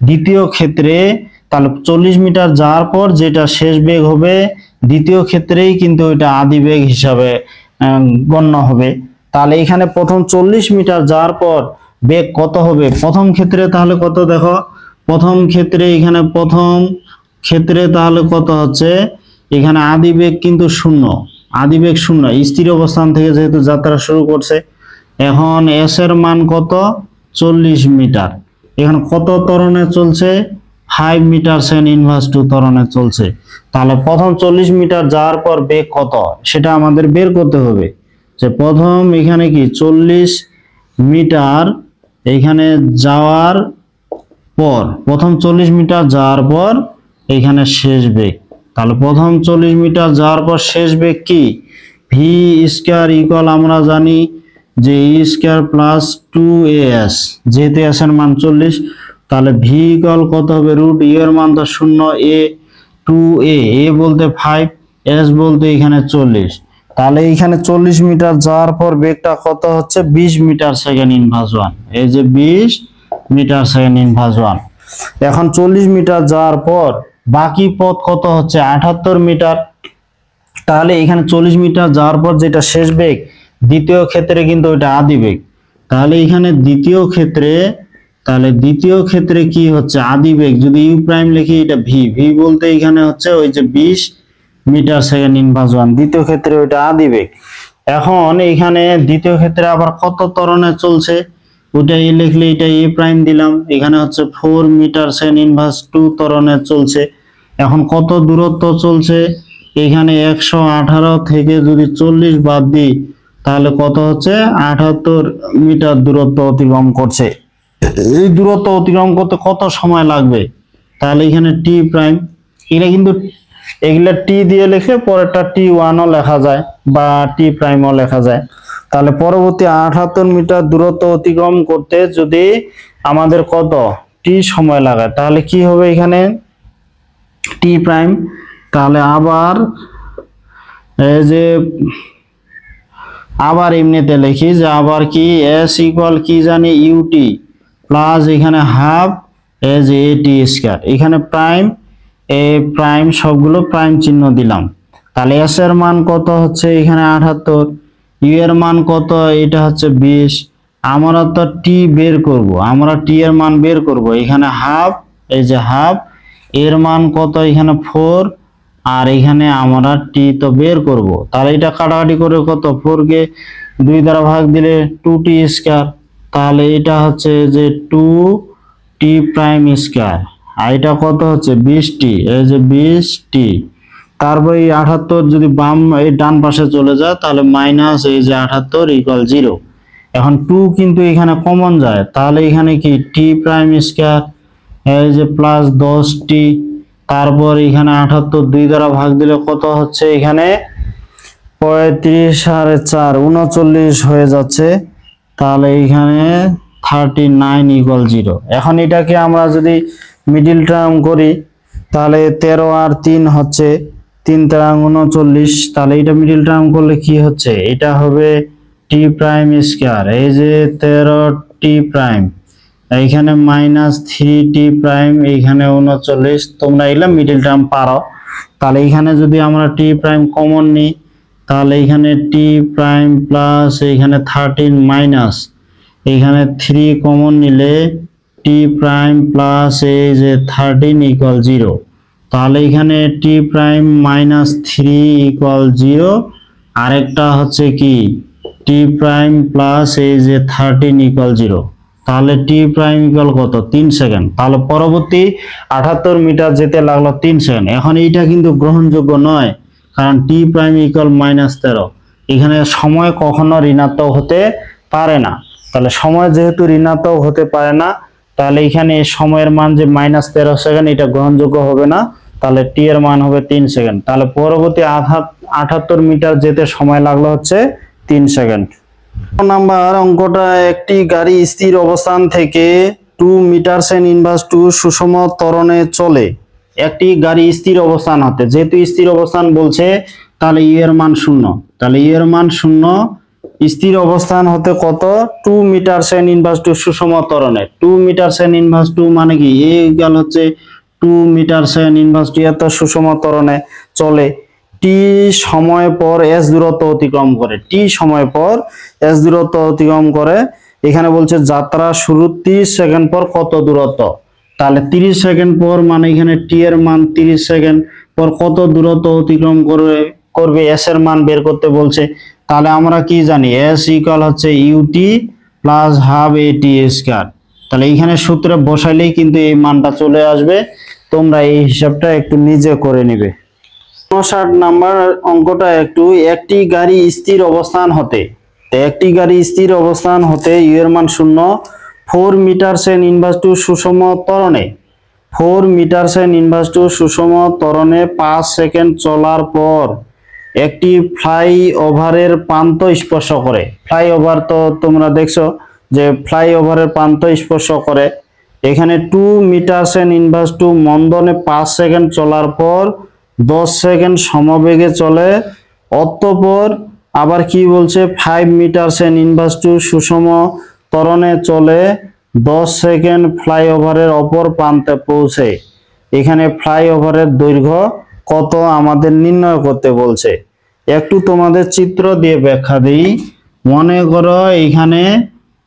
দ্বিতীয় ক্ষেত্রে তাহলে 40 মিটার যাওয়ার পর যেটা শেষ বেগ হবে দ্বিতীয় ক্ষেত্রেই কিন্তু এটা আদি বেগ হিসাবে গণ্য হবে। তাহলে এখানে প্রথম 40 মিটার যাওয়ার পর বেগ কত হবে প্রথম ক্ষেত্রে, তাহলে কত দেখো প্রথম ক্ষেত্রে এখানে প্রথম ক্ষেত্রে তাহলে কত হচ্ছে এখানে আদি বেগ কিন্তু 0, আদি বেগ 0 স্থির অবস্থান থেকে যেহেতু যাত্রা শুরু করছে। এখন এস এর মান কত 40 মিটার, এখানে কত ত্বরণে চলছে 5 মিটার সেকেন্ড ইনভার্স টু ত্বরণে চলছে। তাহলে প্রথম 40 মিটার যাওয়ার পর বেগ কত সেটা আমাদের বের করতে হবে। যে প্রথম এখানে কি 40 মিটার এখানে যাওয়ার পর, প্রথম 40 মিটার যাওয়ার পর এখানে শেষ বেগ। তাহলে প্রথম 40 মিটার যাওয়ার পর শেষ বেগ কি, ভি স্কয়ার ইকুয়াল আমরা জানি যে ই স্কয়ার প্লাস 2as, যেহেতু এস এর মান 40, তাহলে ভি ইকুয়াল কত হবে, রুট ই এর মান তো 0, এ 2a, এ বলতে 5, এস বলতে এখানে 40। তাহলে এখানে 40 মিটার যাওয়ার পর বেগটা কত হচ্ছে, 20 মিটার সেকেন্ড ইনভার্স 1। এই যে 20 মিটার সেকেন্ড ইনভার্স 1। এখন 40 মিটার যাওয়ার পর বাকি পথ কত হচ্ছে, 78 মিটার। তাহলে এখানে 40 মিটার যাওয়ার পর যেটা শেষ বেগ, দ্বিতীয় ক্ষেত্রে কিন্তু ওইটা আদি বেগ। তাহলে এখানে দ্বিতীয় ক্ষেত্রে কি হচ্ছে, আদি বেগ যদি ইউ প্রাইম লিখি, এটা ভি, ভি বলতে এখানে হচ্ছে ওই যে 20 মিটার সেকেন্ড ইনভার্স 1, দ্বিতীয় ক্ষেত্রে ওইটা আদি বেগ। এখন এখানে দ্বিতীয় ক্ষেত্রে আবার কত ত্বরণে চলছে, ওটা এ লিখলে এটা এ প্রাইম দিলাম, এখানে হচ্ছে 4 মিটার সেকেন্ড ইনভার্স 2 ত্বরণে চলছে। এখন কত দূরত্ব চলছে, এখানে 118 থেকে যদি 40 বাদ দিই তাহলে কত হচ্ছে, 78 মিটার দূরত্ব অতিক্রম করছে। এই দূরত্ব অতিক্রম করতে কত সময় লাগবে, তাহলে এখানে টি প্রাইম, এটা কিন্তু এগুলা টি দিয়ে লিখে পরেরটা T1ও লেখা যায় বা টি প্রাইমও লেখা যায়। তাহলে পরবর্তী 78 মিটার দূরত্ব অতিক্রম করতে যদি আমাদের কত টি সময় লাগায়, তাহলে কি হবে এখানে টি প্রাইম। তাহলে আবার এমনিতে লিখি যে আবার কি এস ইকুয়াল কি জানি ইউটি প্লাস এখানে half as a t square, এখানে প্রাইম এ প্রাইম সবগুলো প্রাইম চিহ্ন দিলাম। তাহলে এস এর মান কত হচ্ছে এখানে 78, ইউ এর মান কত, এটা হচ্ছে 20। আমরা তো টি বের করব, আমরা টি এর মান বের করব, এখানে হাফ, এই যে হাফ, এর মান কত এখানে 4, আর এখানে আমরা টি তো বের করব। তাহলে এটা কাটাকাটি করে কত, 4 কে 2 দ্বারা ভাগ দিলে 2t স্কয়ার, তাহলে এটা হচ্ছে যে 2t প্রাইম স্কয়ার, আর এটা কত হচ্ছে 20t, এই যে 20t। তারপর এই 78 যদি বাম এই ডান পাশে চলে যায় তাহলে মাইনাস এই যে 78 ইকুয়াল 0। এখন 2 কিন্তু এখানে কমন যায়, তাহলে এখানে কি t প্রাইম স্কয়ার, এই যে প্লাস 10t, তারপর এখানে 78 2 দ্বারা ভাগ দিলে কত হচ্ছে এখানে 35 আর 4 39 হয়ে যাচ্ছে, তাহলে এখানে 39 ইকুয়াল 0। এখন এটাকে আমরা যদি মিডিল টার্ম করি তাহলে 13 আর 3 হচ্ছে 3 তেরং 39, তাহলে এটা মিডিল টার্ম করলে কি হচ্ছে, এটা হবে টি প্রাইম স্কয়ার, এই যে 13t প্রাইম, এইখানে মাইনাস 3t প্রাইম, এইখানে 39, তোমরা এগুলা মিডিল টার্ম পারো। তাহলে এখানে যদি আমরা টি প্রাইম কমন নিই তাহলে এখানে টি প্রাইম প্লাস এইখানে 13 মাইনাস এইখানে 3 কমন নিলে টি প্রাইম প্লাস এই যে 13 ইকুয়াল 0। তাহলে এখানে টি প্রাইম মাইনাস 3 ইকুয়াল 0, আরেকটা হচ্ছে কি টি প্রাইম প্লাস এই যে 13 ইকুয়াল 0। তাহলে টি প্রাইম ইকুয়াল কত, 3 সেকেন্ড। তাহলে পরবর্তী 78 মিটার যেতে লাগলো 3 সেকেন্ড। এখন এইটা কিন্তু গ্রহণযোগ্য নয়, কারণ টি প্রাইম ইকুয়াল -13, এখানে সময় কখনো ঋণাত্মক হতে পারে না। তাহলে সময় যেহেতু ঋণাত্মক হতে পারে না, তাহলে এখানে সময়ের মান যে -13 সেকেন্ড, এটা গ্রহণযোগ্য হবে না। তাহলে টি এর মান হবে 3 সেকেন্ড। তাহলে পরবর্তী 78 মিটার যেতে সময় লাগলো হচ্ছে 3 সেকেন্ড। নাম্বার অঙ্কটা, একটি গাড়ি স্থির অবস্থান থেকে 2 মিটার সেকেন্ড ইনভার্স 2 সুষম ত্বরণে চলে। একটি গাড়ি স্থির অবস্থান হতে, যেহেতু স্থির অবস্থান বলছে তাহলে ইউ এর মান 0, তাহলে ইউ এর মান 0, স্থির অবস্থান হতে কত 2 মিটার সেকেন্ড ইনভার্স 2 সুষম ত্বরণে। 2 মিটার সেকেন্ড ইনভার্স 2 মানে কি, এ ইকুয়াল হচ্ছে 2 মিটার সেকেন্ড ইনভার্স 2, এত সুষম ত্বরণে চলে। টি সময় পর এস দূরত্ব অতিক্রম করে, টি সময় পর এস দূরত্ব অতিক্রম করে। এখানে বলছে যাত্রা শুরু 30 সেকেন্ড পর কত দূরত্ব, তাহলে 30 সেকেন্ড পর মানে এখানে টি এর মান 30 সেকেন্ড পর কত দূরত্ব অতিক্রম করবে এস এর মান বের করতে বলছে। তাহলে আমরা কি জানি, এস ইকুয়াল হচ্ছে UT plus half a t square, তাহলে এইখানে সূত্রে বসাইলেই কিন্তু এই মানটা চলে আসবে। তোমরা এই হিসাবটা একটু নিজে করে নিবে। 59 নাম্বার অঙ্কটা একটু, একটি গাড়ি স্থির অবস্থান হতে, একটি গাড়ি স্থির অবস্থান হতে ইউ এর মান 0, 4 মিটার ইনভার্স টু সুষম ত্বরণে 4 মিটার ইনভার্স টু সুষম ত্বরণে 5 সেকেন্ড চলার পর একটি ফ্লাইওভারের প্রান্ত স্পর্শ করে। ফ্লাইওভার তো তোমরা দেখছো যে ফ্লাইওভারের প্রান্ত স্পর্শ করে। এখানে 2 মিটার ইনভার্স টু মন্দনে 5 সেকেন্ড চলার পর 10 সেকেন্ড সমবেগে চলে। অতঃপর আবার কি বলছে, 5 মিটার ইনভার্স টু সুষম ত্বরণে চলে 10 সেকেন্ড ফ্লাইওভারের অপর প্রান্তে পৌঁছে। এখানে ফ্লাইওভারের দৈর্ঘ্য কত আমাদের নির্ণয় করতে বলছে। একটু তোমাদের চিত্র দিয়ে ব্যাখ্যা দিই। মনে করো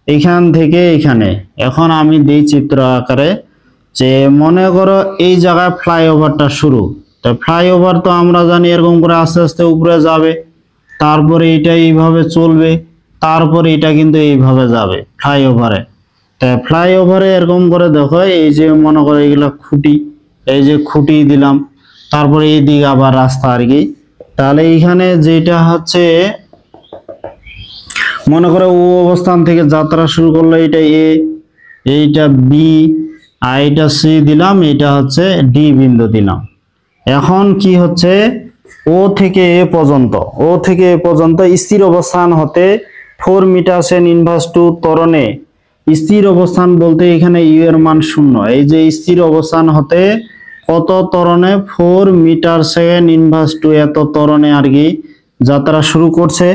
এখান থেকে এখানে, এখন আমি দিই চিত্র আকারে, যে মনে করো এই জায়গায় ফ্লাইওভারটা শুরু। তো ফ্লাইওভার তো আমরা জানি এরকম করে আস্তে আস্তে উপরে যাবে, তারপরে এটা এইভাবে চলবে, তারপরে এটা কিন্তু এইভাবে যাবে ফ্লাইওভারে। তাই ফ্লাইওভারে এরকম করে দেখো, এই যে মনে করো এইগুলা খুঁটি, এই যে খুঁটি দিলাম, তারপরে এই দিকে আবার রাস্তা আর কি। তাহলে এইখানে যেটা হচ্ছে মনে করো ও অবস্থান থেকে যাত্রা শুরু করলো, এটা এ, এইটা বি, আর এটা সি দিলাম, এটা হচ্ছে ডি বিন্দু দিলাম। এখন কি হচ্ছে, ও থেকে এ পর্যন্ত, ও থেকে এ পর্যন্ত স্থির অবস্থান হতে 4 মিটার ইনভার্স টু ত্বরণে, স্থির অবস্থান বলতে এখানে ইউ এর মান 0। এই যে স্থির অবস্থান হতে কত ত্বরণে, 4 মিটার ইনভার্স টু এত ত্বরণে আর কি যাত্রা শুরু করছে।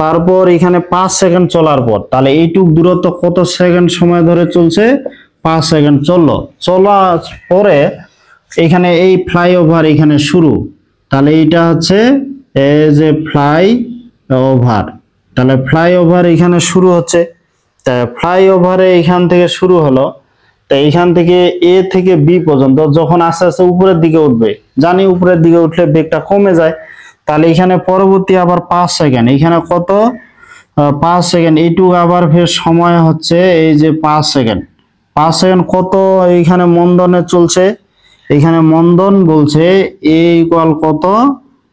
তারপর এখানে 5 সেকেন্ড চলার পর, তাহলে এইটুক দূরত্ব কত সেকেন্ড সময় ধরে চলছে, 5 সেকেন্ড চললো। চলার পরে এখানে এই ফ্লাইওভার এখানে শুরু, তাহলে এইটা হচ্ছে এই যে ফ্লাইওভার। তাহলে ফ্লাইওভার এখানে শুরু হচ্ছে, তা ফ্লাইওভারে এখান থেকে শুরু হলো। তো এইখান থেকে এ থেকে বি পর্যন্ত যখন আস্তে আস্তে উপরের দিকে উঠবে, জানি উপরের দিকে উঠলে বেগটা কমে যায়। তাহলে এখানে পরবর্তী আবার 5 সেকেন্ড, এখানে কত 5 সেকেন্ড, এইটুকু আবার ফের সময় হচ্ছে এই যে 5 সেকেন্ড। 5 সেকেন্ড কত এইখানে মন্দনে চলছে, এখানে মন্দন বলছে এ ইকুয়াল কত,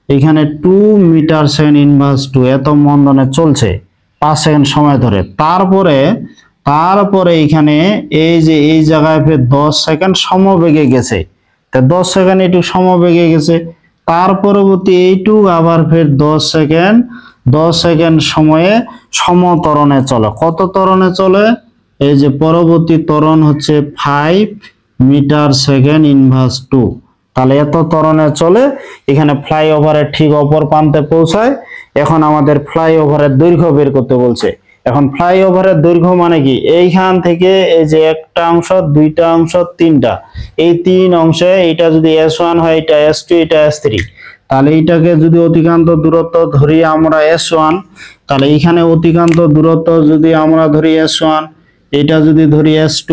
এখানে 2 মিটার ইনভার্স টু এত মন্দনে চলছে 5 সেকেন্ড সময় ধরে। তারপরে এখানে এই যে এই জায়গায় ফের 10 সেকেন্ড সমবেগে গেছে। তা 10 সেকেন্ড এইটুকু সমবেগে গেছে, তার পরবর্তী এইটুকু আবার ফের 10 সেকেন্ড সময়ে সমত্বরণে চলে। কত ত্বরণে চলে, এই যে পরবর্তী ত্বরণ হচ্ছে 5 মিটার ইনভার্স টু। তাহলে এত ত্বরণে চলে, এখানে ফ্লাইওভারের ঠিক অপর প্রান্তে পৌঁছায়। এখন আমাদের ফ্লাইওভারের দৈর্ঘ্য বের করতে বলছে। এখন ফ্লাইওভারের দৈর্ঘ্য মানে কি, এইখান থেকে এই যে একটা অংশ, দুইটা অংশ, তিনটা, এই 3 অংশে এটা যদি S1 হয়, এটা S2, এটা S3, তাহলে এইটাকে যদি অতিক্রান্ত দূরত্ব ধরি আমরা S1, তাহলে এইখানে অতিক্রান্ত দূরত্ব যদি আমরা ধরি S1, এটা যদি ধরি S2,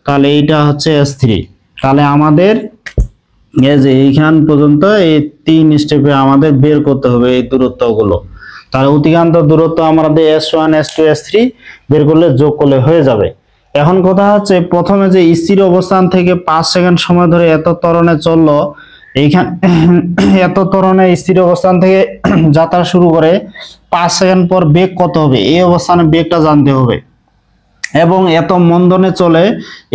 তাহলে এইটা হচ্ছে S3। তাহলে আমাদের এই যে এইখান পর্যন্ত এই 3 স্টেপে আমাদের বের করতে হবে এই দূরত্বগুলো। তাহলে অতিক্রান্ত দূরত্ব আমাদের S1, S2, S3 বের করলে যোগ করলে হয়ে যাবে। এখন কথা হচ্ছে, প্রথমে যে স্থির অবস্থান থেকে 5 সেকেন্ড সময় ধরে এত ত্বরণে চললো, এইখানে এত ত্বরণে স্থির অবস্থান থেকে যাত্রা শুরু করে 5 সেকেন্ড পর বেগ কত হবে, এই অবস্থানে বেগটা জানতে হবে। এবং এত মন্দনে চলে,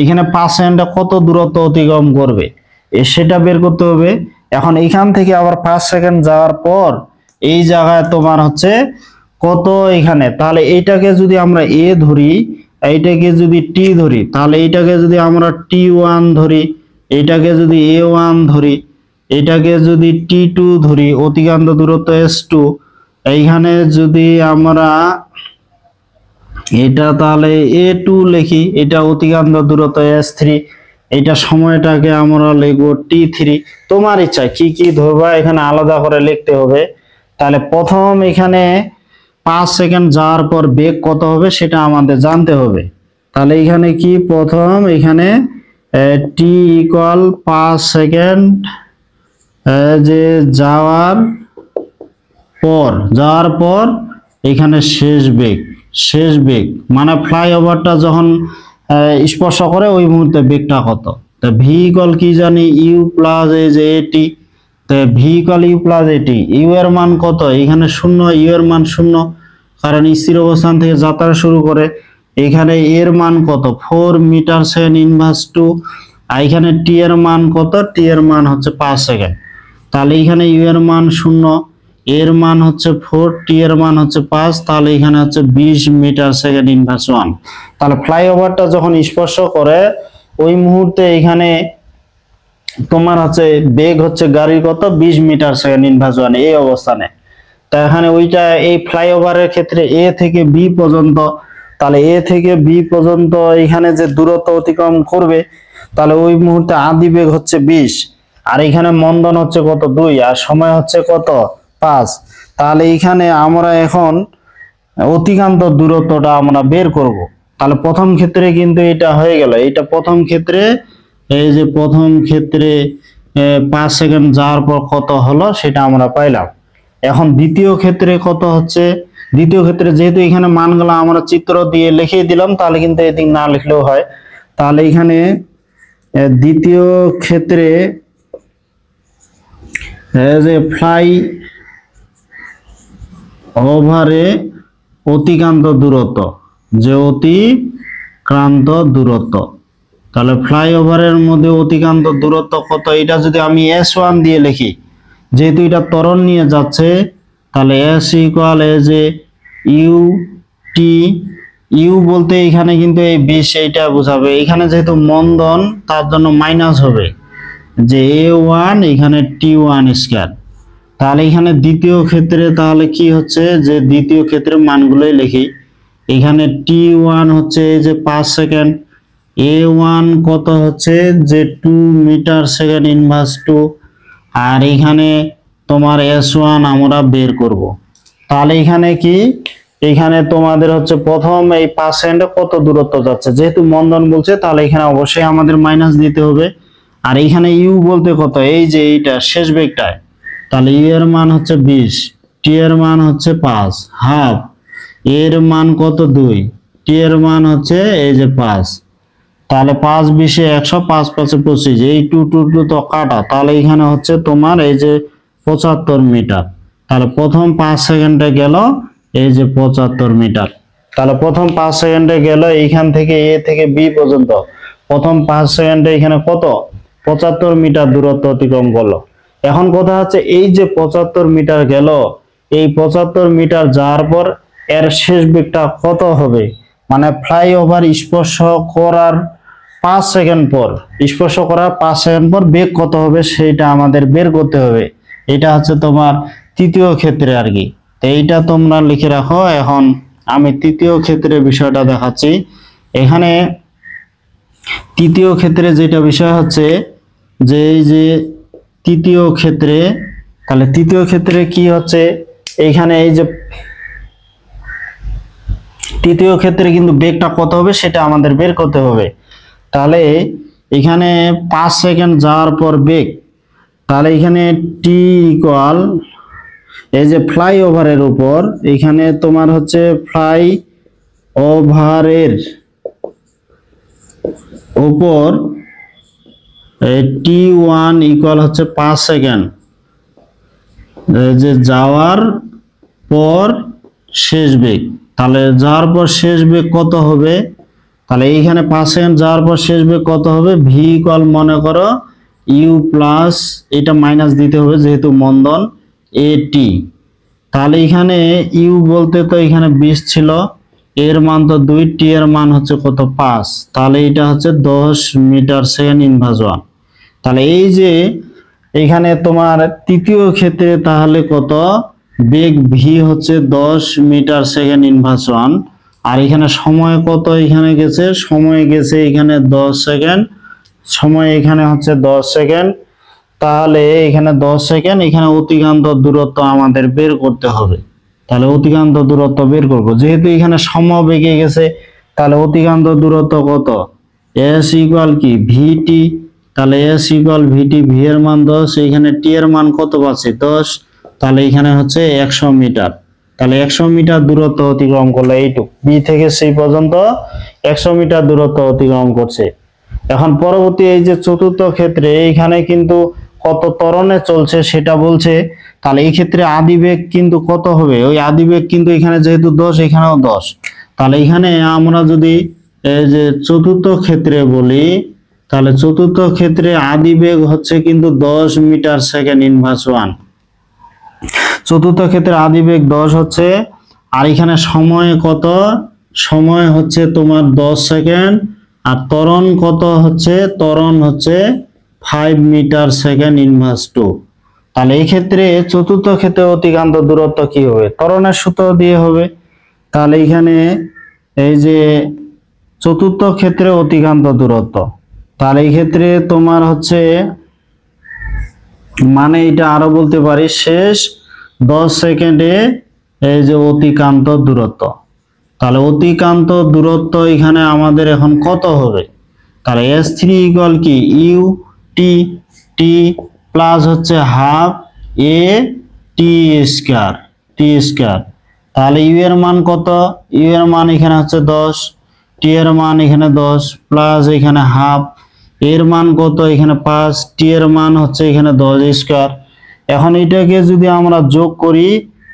এখানে 5 সেকেন্ডে কত দূরত্ব অতিক্রম করবে সেটা বের করতে হবে। এখন এইখান থেকে আবার 5 সেকেন্ড যাওয়ার পর এই জায়গায় তোমার হচ্ছে কত এখানে, তাহলে এইটাকে যদি আমরা এ ধরি, এইটাকে যদি টি ধরি, তাহলে এইটাকে যদি আমরা T1 ধরি, এইটাকে যদি A1 ধরি, এটাকে যদি T2 ধরি, অতিক্রান্ত দূরত্ব S2, এইখানে যদি আমরা এটা তাহলে A2 লিখি, এটা অতিক্রান্ত দূরত্ব S3, এটা সময়টাকে আমরা লিখবো T3। তোমার ইচ্ছা কি কি ধরবা, এখানে আলাদা করে লিখতে হবে। তাহলে প্রথম এখানে 5 সেকেন্ড যাওয়ার পর বেগ কত হবে সেটা আমাদের জানতে হবে। তাহলে এখানে কি, প্রথম এখানে T ইকুয়াল 5 সেকেন্ড যে যাওয়ার পর এখানে শেষ বেগ মানে ফ্লাইওভারটা যখন স্পর্শ করে ওই মুহূর্তে বেগটা কত। তো ভি ইকুয়াল কি জানি ইউ প্লাস এই যে এটি, তো ভি ইকুয়াল ইউ প্লাস এটি, ইউ এর মান কত এখানে শূন্য, ইউ এর মান শূন্য কারণ স্থির অবস্থান থেকে যাত্রা শুরু করে। এখানে এর মান কত 4 মিটার সেকেন্ড ইনভার্স 2, আর এখানে টি এর মান কত, টি এর মান হচ্ছে 5 সেকেন্ড। তাহলে এখানে ইউ এর মান শূন্য, এর মান হচ্ছে 4, টি এর মান হচ্ছে 5, তাহলে এখানে হচ্ছে 20 মিটার সেকেন্ড ইনভার্স 1। তাহলে ফ্লাইওভারটা যখন স্পর্শ করে ওই মুহূর্তে এখানে তোমার হচ্ছে বেগ হচ্ছে গাড়ির কত 20 মিটার সেকেন্ড ইনভার্স 1 এই অবস্থানে। তা এখানে ওইটা এই ফ্লাইওভারের ক্ষেত্রে এ থেকে বি পর্যন্ত, তাহলে এ থেকে বি পর্যন্ত এখানে যে দূরত্ব অতিক্রম করবে তাহলে ওই মুহূর্তে আদি বেগ হচ্ছে 20, আর এখানে মন্দন হচ্ছে কত 2, আর সময় হচ্ছে কত 5। তাহলে এখানে আমরা এখন অতিক্রান্ত দূরত্বটা আমরা বের করব। তাহলে প্রথম ক্ষেত্রে কিন্তু এটা হয়ে গেল, এটা প্রথম ক্ষেত্রে এই যে প্রথম ক্ষেত্রে 5 সেকেন্ড যাওয়ার পর কত হলো সেটা আমরা পাইলাম। এখন দ্বিতীয় ক্ষেত্রে কত হচ্ছে, দ্বিতীয় ক্ষেত্রে যেহেতু এখানে মানগুলো আমরা চিত্র দিয়ে লিখে দিলাম তাহলে কিন্তু এদিক না লিখলেও হয়। তাহলে এখানে দ্বিতীয় ক্ষেত্রে যে ফ্লাই ওভারে অতিক্রান্ত দূরত্ব, যে অতিক্রান্ত দূরত্ব, তাহলে ফ্লাইওভারের মধ্যে অতিক্রান্ত দূরত্ব কত, এটা যদি আমি S1 দিয়ে লিখি যেহেতু এটা ত্বরণ নিয়ে যাচ্ছে তাহলে S ইকুয়াল এ যে ইউ টি, ইউ বলতে এখানে কিন্তু এই 20 এইটা বোঝাবে, এখানে যেহেতু মন্দন তার জন্য মাইনাস হবে যে A1 এখানে T1 স্কয়ার। তাহলে এখানে দ্বিতীয় ক্ষেত্রে তাহলে কি হচ্ছে যে দ্বিতীয় ক্ষেত্রে মানগুলোই লিখি, এখানে T1 হচ্ছে এই যে 5 সেকেন্ড, A1 কত হচ্ছে যে 2 মিটার সেকেন্ড ইনভার্স 2, আর এখানে তোমার S1 আমরা বের করব। তাহলে এখানে কি, এখানে তোমাদের হচ্ছে প্রথম এই 5 সেকেন্ডে কত দূরত্ব যাচ্ছে, যেহেতু মন্দন বলছে তাহলে এখানে অবশ্যই আমাদের মাইনাস দিতে হবে। আর এখানে ইউ বলতে কত, এই যে এইটা শেষ বেগটায়, তাহলে ইউ এর মান হচ্ছে 20, টি এর মান হচ্ছে 5 হাফ, এর মান কত 2, টি এর মান হচ্ছে এই যে 5, তাহলে 5 20 100, 5 5 25, এই 2 2 2 তো কাটা, তাহলে এখানে হচ্ছে তোমার এই যে 75 মিটার। তাহলে প্রথম 5 সেকেন্ডে গেল এই যে 75 মিটার। তাহলে প্রথম 5 সেকেন্ডে গেল এইখান থেকে এ থেকে বি পর্যন্ত, প্রথম 5 সেকেন্ডে এখানে কত 75 মিটার দূরত্ব অতিক্রম করলো। এখন কথা হচ্ছে এই যে 75 মিটার গেল, এই 75 মিটার যাওয়ার পর এর শেষ বেগটা কত হবে, মানে ফ্লাইওভার স্পর্শ করার 5 সেকেন্ড পর, স্পর্শ করার 5 সেকেন্ড পর বেগ কত হবে সেটা আমাদের বের করতে হবে। এটা হচ্ছে তোমার তৃতীয় ক্ষেত্রে আর কি। তো এইটা তোমরা লিখে রাখো। এখন আমি তৃতীয় ক্ষেত্রের বিষয়টা দেখাচ্ছি। এখানে তৃতীয় ক্ষেত্রে যেটা বিষয় হচ্ছে যে এই যে তৃতীয় ক্ষেত্রে, তাহলে তৃতীয় ক্ষেত্রে কি হচ্ছে, এইখানে এই যে তৃতীয় ক্ষেত্রে কিন্তু বেগটা কত হবে সেটা আমাদের বের করতে হবে। তাহলে এখানে 5 সেকেন্ড যাওয়ার পর বেগ, তাহলে এখানে টি ইকুয়াল এই যে ফ্লাই ওভারের উপর, এখানে তোমার হচ্ছে ফ্লাই ওভারের উপর T1 ইকুয়াল হচ্ছে 5 সেকেন্ড যে যাওয়ার পর শেষ বেগ। তাহলে যাওয়ার পর শেষ বেগ কত হবে, তাহলে এইখানে 5 সেকেন্ড যাওয়ার পর শেষ বেগ কত হবে, ভি ইকুয়াল মনে করো ইউ প্লাস এটা মাইনাস দিতে হবে যেহেতু মন্দন এ টি। তাহলে এখানে ইউ বলতে তো এখানে 20 ছিল, এর মান তো 2, টি এর মান হচ্ছে কত 5, তাহলে এটা হচ্ছে 10 মিটার সেকেন্ড ইনভার্স 1। তাহলে এই যে এখানে তোমার তৃতীয় ক্ষেত্রে তাহলে কত বেগ ভি হচ্ছে 10 মিটার সেকেন্ড ইনভার্স 1, আর এখানে সময় কত এখানে গেছে, সময় গেছে এখানে 10 সেকেন্ড, সময় এখানে হচ্ছে 10 সেকেন্ড। তাহলে এখানে 10 সেকেন্ড, এখানে অতিক্রান্ত দূরত্ব আমাদের বের করতে হবে। তাহলে অতিক্রান্ত দূরত্ব বের করব, যেহেতু এখানে সময় বেগে গেছে তাহলে অতিক্রান্ত দূরত্ব কত, এস ইকুয়াল কি ভিটি, তাহলে এস ইকুয়াল ভিটি, ভি এর মান 10, এখানে টি এর মান কত পাচ্ছি 10, তাহলে এখানে হচ্ছে 100 মিটার। তাহলে 100 মিটার দূরত্ব অতিক্রম করলে এইটুকু বি থেকে সি পর্যন্ত 100 মিটার দূরত্ব অতিক্রম করছে। এখন পরবর্তী এই যে চতুর্থ ক্ষেত্রে এখানে কিন্তু কত ত্বরণে চলছে সেটা বলছে। তাহলে এই ক্ষেত্রে আদিবেগ কিন্তু কত হবে, ওই আদিবেগ কিন্তু এখানে যেহেতু 10 এখানেও 10, তাহলে এখানে আমরা যদি এই যে চতুর্থ ক্ষেত্রে বলি, তাহলে চতুর্থ ক্ষেত্রে আদিবেগ হচ্ছে কিন্তু 10 মিটার সেকেন্ড ইনভার্স 1। চতুর্থ ক্ষেত্রে আদিবেগ 10 হচ্ছে, আর এখানে সময় কত, সময় হচ্ছে তোমার 10 সেকেন্ড, আর ত্বরণ কত হচ্ছে, ত্বরণ হচ্ছে 5 মিটার সেকেন্ড ইনভার্স 2। তাহলে এই ক্ষেত্রে চতুর্থ ক্ষেত্রে অতিক্রান্ত দূরত্ব কি হবে, ত্বরণের সূত্র দিয়ে হবে। তাহলে এখানে এই যে চতুর্থ ক্ষেত্রে অতিক্রান্ত দূরত্ব, তাহলে এই ক্ষেত্রে তোমার হচ্ছে মানে এটা আরো বলতে পারি শেষ 10 সেকেন্ডে এই যে অতিক্রান্ত দূরত্ব। তাহলে অতিক্রান্ত দূরত্ব এখানে আমাদের এখন কত হবে, তাহলে S3 ইকুয়াল কি ইউ টি, টি প্লাস হচ্ছে half a t square, T square. তাহলে ইউ এর মান কত, ইউ এর মান এখানে হচ্ছে 10, টি এর মান এখানে 10 প্লাস এখানে হাফ, এর মান কত এখানে 5, টি এর মান হচ্ছে এখানে 10 স্কয়ার। এখন এটাকে যদি আমরা যোগ করি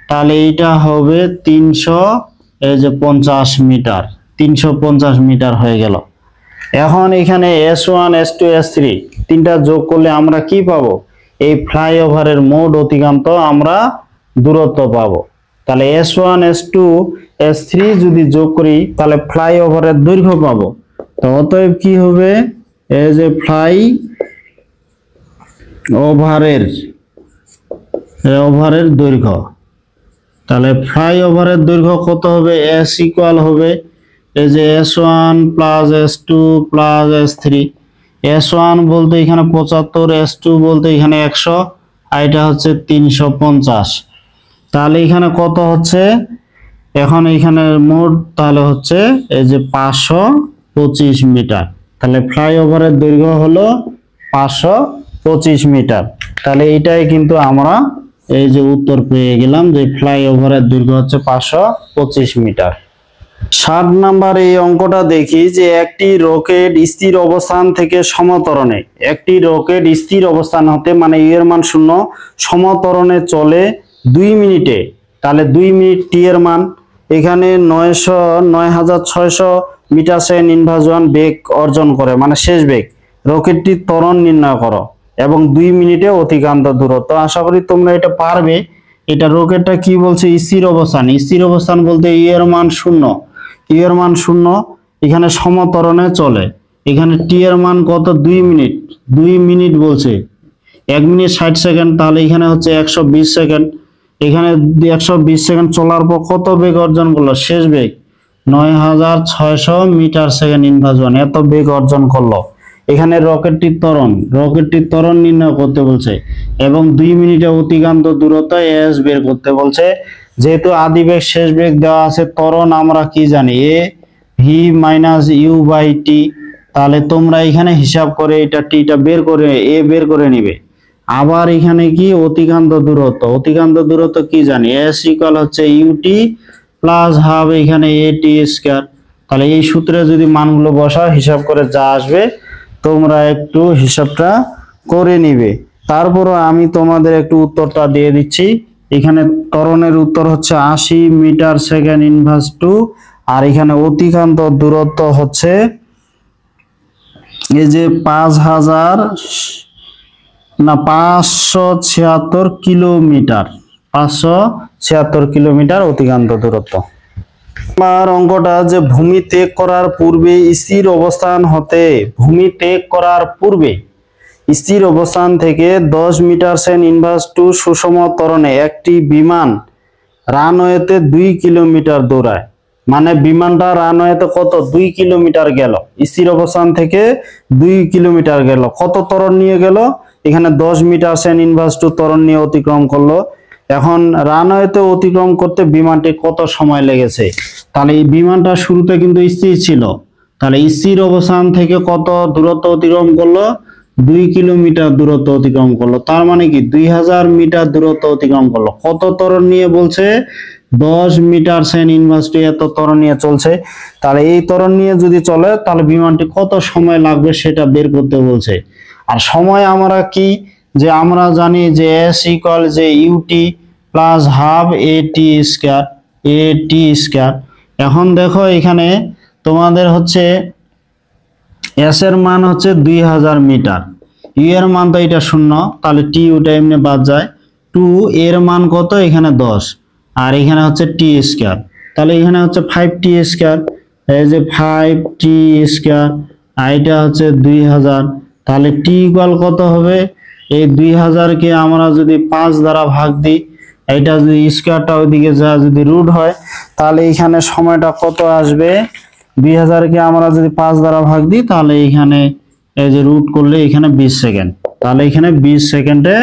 তাহলে এটা হবে 350 মিটার, 350 মিটার হয়ে গেল। এখন এখানে S1 S2 S3 তিনটা যোগ করলে আমরা কি পাবো, এই ফ্লাইওভারের মোট অতিক্রান্ত আমরা দূরত্ব পাবো। তাহলে S1 S2 S3 যদি যোগ করি তাহলে ফ্লাইওভারের দৈর্ঘ্য পাবো। তো অতএব কি হবে, এই যে ফ্লাই ওভারের দৈর্ঘ্য, তাহলে ফ্লাইওভারের দৈর্ঘ্য কত হবে, S ইকুয়াল হবে এই যে S1 plus S2 plus S3। S1 বলতে এখানে 75, S2 বলতে এখানে 100, আর এটা হচ্ছে 350। তাহলে এখানে কত হচ্ছে, এখন এখানে মোট তাহলে হচ্ছে এই যে 525 মিটার। তাহলে ফ্লাইওভারের দৈর্ঘ্য হলো 525 মিটার। তাহলে এটাই কিন্তু আমরা এই যে উত্তর পেয়ে গেলাম যে ফ্লাইওভারের দৈর্ঘ্য হচ্ছে 525 মিটার। 7 নাম্বার এই অঙ্কটা দেখি যে একটি রকেট স্থির অবস্থান থেকে সমত্বরণে, একটি রকেট স্থির অবস্থান হতে মানে ইউ এর মান 0 সমত্বরণে চলে 2 মিনিটে। তাহলে 2 মিনিট টি এর মান এখানে 9600 মিটার সেকেন্ড ইনভার্স 1 বেগ অর্জন করে, মানে শেষ বেগ। রকেটটির ত্বরণ নির্ণয় করো এবং 2 মিনিটে অতিক্রান্ত দূরত্ব। আশা করি তোমরা এটা পারবে। এটা রকেটটা কি বলছে, স্থির অবস্থান। স্থির অবস্থান বলতে ইউ এর মান 0, ইউ এর মান 0, এখানে সমত্বরণে চলে। এখানে টি এর মান কত, 2 মিনিট, 2 মিনিট বলছে 1 মিনিট 60 সেকেন্ড, তাহলে এখানে হচ্ছে 120 সেকেন্ড। এখানে 120 সেকেন্ড চলার পর কত বেগ অর্জন করলো, শেষ বেগ 9600 মিটার সেকেন্ড ইনভার্স 1, এত বেগ অর্জন করলো। এখানে রকেটটির ত্বরণ নির্ণয় করতে বলছে এবং 2 মিনিটে অতিক্রান্ত দূরত্ব এস বের করতে বলছে। যেহেতু আদিবেগ শেষ বেগ দেওয়া আছে, ত্বরণ আমরা কি জানি, A V minus u by টি। তাহলে তোমরা এখানে হিসাব করে এটা টিটা বের করে এ বের করে নিবে। আবার এখানে কি অতিক্রান্ত দূরত্ব কি জানি, এস ইকুয়াল হচ্ছে ইউটি প্লাস হাফ এখানে এ টি স্কয়ার। তাহলে এই সূত্রে যদি মানগুলো বসাও, হিসাব করে যা আসবে তোমরা একটু হিসাবটা করে নিবে। তারপরও আমি তোমাদের একটু উত্তরটা দিয়ে দিচ্ছি। এখানে ত্বরণের উত্তর হচ্ছে 80 মিটার সেকেন্ড ইনভার্স 2, আর এখানে অতিক্রান্ত দূরত্ব হচ্ছে এই যে 576 কিলোমিটার, 576 কিলোমিটার অতিক্রান্ত দূরত্ব। আমার অঙ্কটা যে ভূমি ত্যাগ করার পূর্বে স্থির অবস্থান হতে, ভূমি ত্যাগ করার পূর্বে স্থির অবস্থান থেকে 10 মিটার সেকেন্ড ইনভার্স 2 সুষম ত্বরণে একটি বিমান রানওয়েতে 2 কিলোমিটার দৌড়ায়। মানে বিমানটা রানওয়েতে কত, 2 কিলোমিটার গেল, স্থির অবস্থান থেকে 2 কিলোমিটার গেল। কত ত্বরণ নিয়ে গেল, এখানে 10 মিটার সেকেন্ড ইনভার্স 2 ত্বরণ নিয়ে অতিক্রম করলো। এখন রানওয়েতে অতিক্রম করতে বিমানটি কত সময় লেগেছে, তাহলে এই বিমানটা শুরুতে কিন্তু স্থির ছিল, তাহলে স্থির অবস্থান থেকে কত দূরত্ব অতিক্রম করলো, 2 কিলোমিটার দূরত্ব অতিক্রম করলো। তার মানে কি 2000 মিটার দূরত্ব অতিক্রম করলো। কত ত্বরণ নিয়ে বলছে, 10 মিটার সেকেন্ড ইনভার্স টু এত ত্বরণ নিয়ে চলছে। তাহলে এই ত্বরণ নিয়ে যদি চলে তাহলে বিমানটি কত সময় লাগবে সেটা বের করতে বলছে। আর সময় আমরা কি যে আমরা জানি যে s ইকুয়াল যে u t plus half a t square. এখন দেখো এখানে তোমাদের হচ্ছে এস এর মান হচ্ছে 2000 মিটার, ইউ এর মান তো এটা 0, তাহলে টি ওটা এমনি বাদ যায়। 2 এর মান কত এখানে 10, আর এখানে হচ্ছে টি স্কয়ার, তাহলে এখানে হচ্ছে 5t স্কয়ার, এই যে 5t স্কয়ার, আর এটা হচ্ছে 2000। তাহলে টি ইকুয়াল কত হবে, এই 2000 কে আমরা যদি 5 দ্বারা ভাগ দিই, এটা যদি স্কয়ারটা ওইদিকে যা যদি রুট হয় তাহলে এখানে সময়টা কত আসবে, 2000 কে আমরা যদি 5 দ্বারা ভাগ দিই তাহলে এখানে এই যে রুট করলে এখানে 20 সেকেন্ড, তাহলে এখানে 20 সেকেন্ডে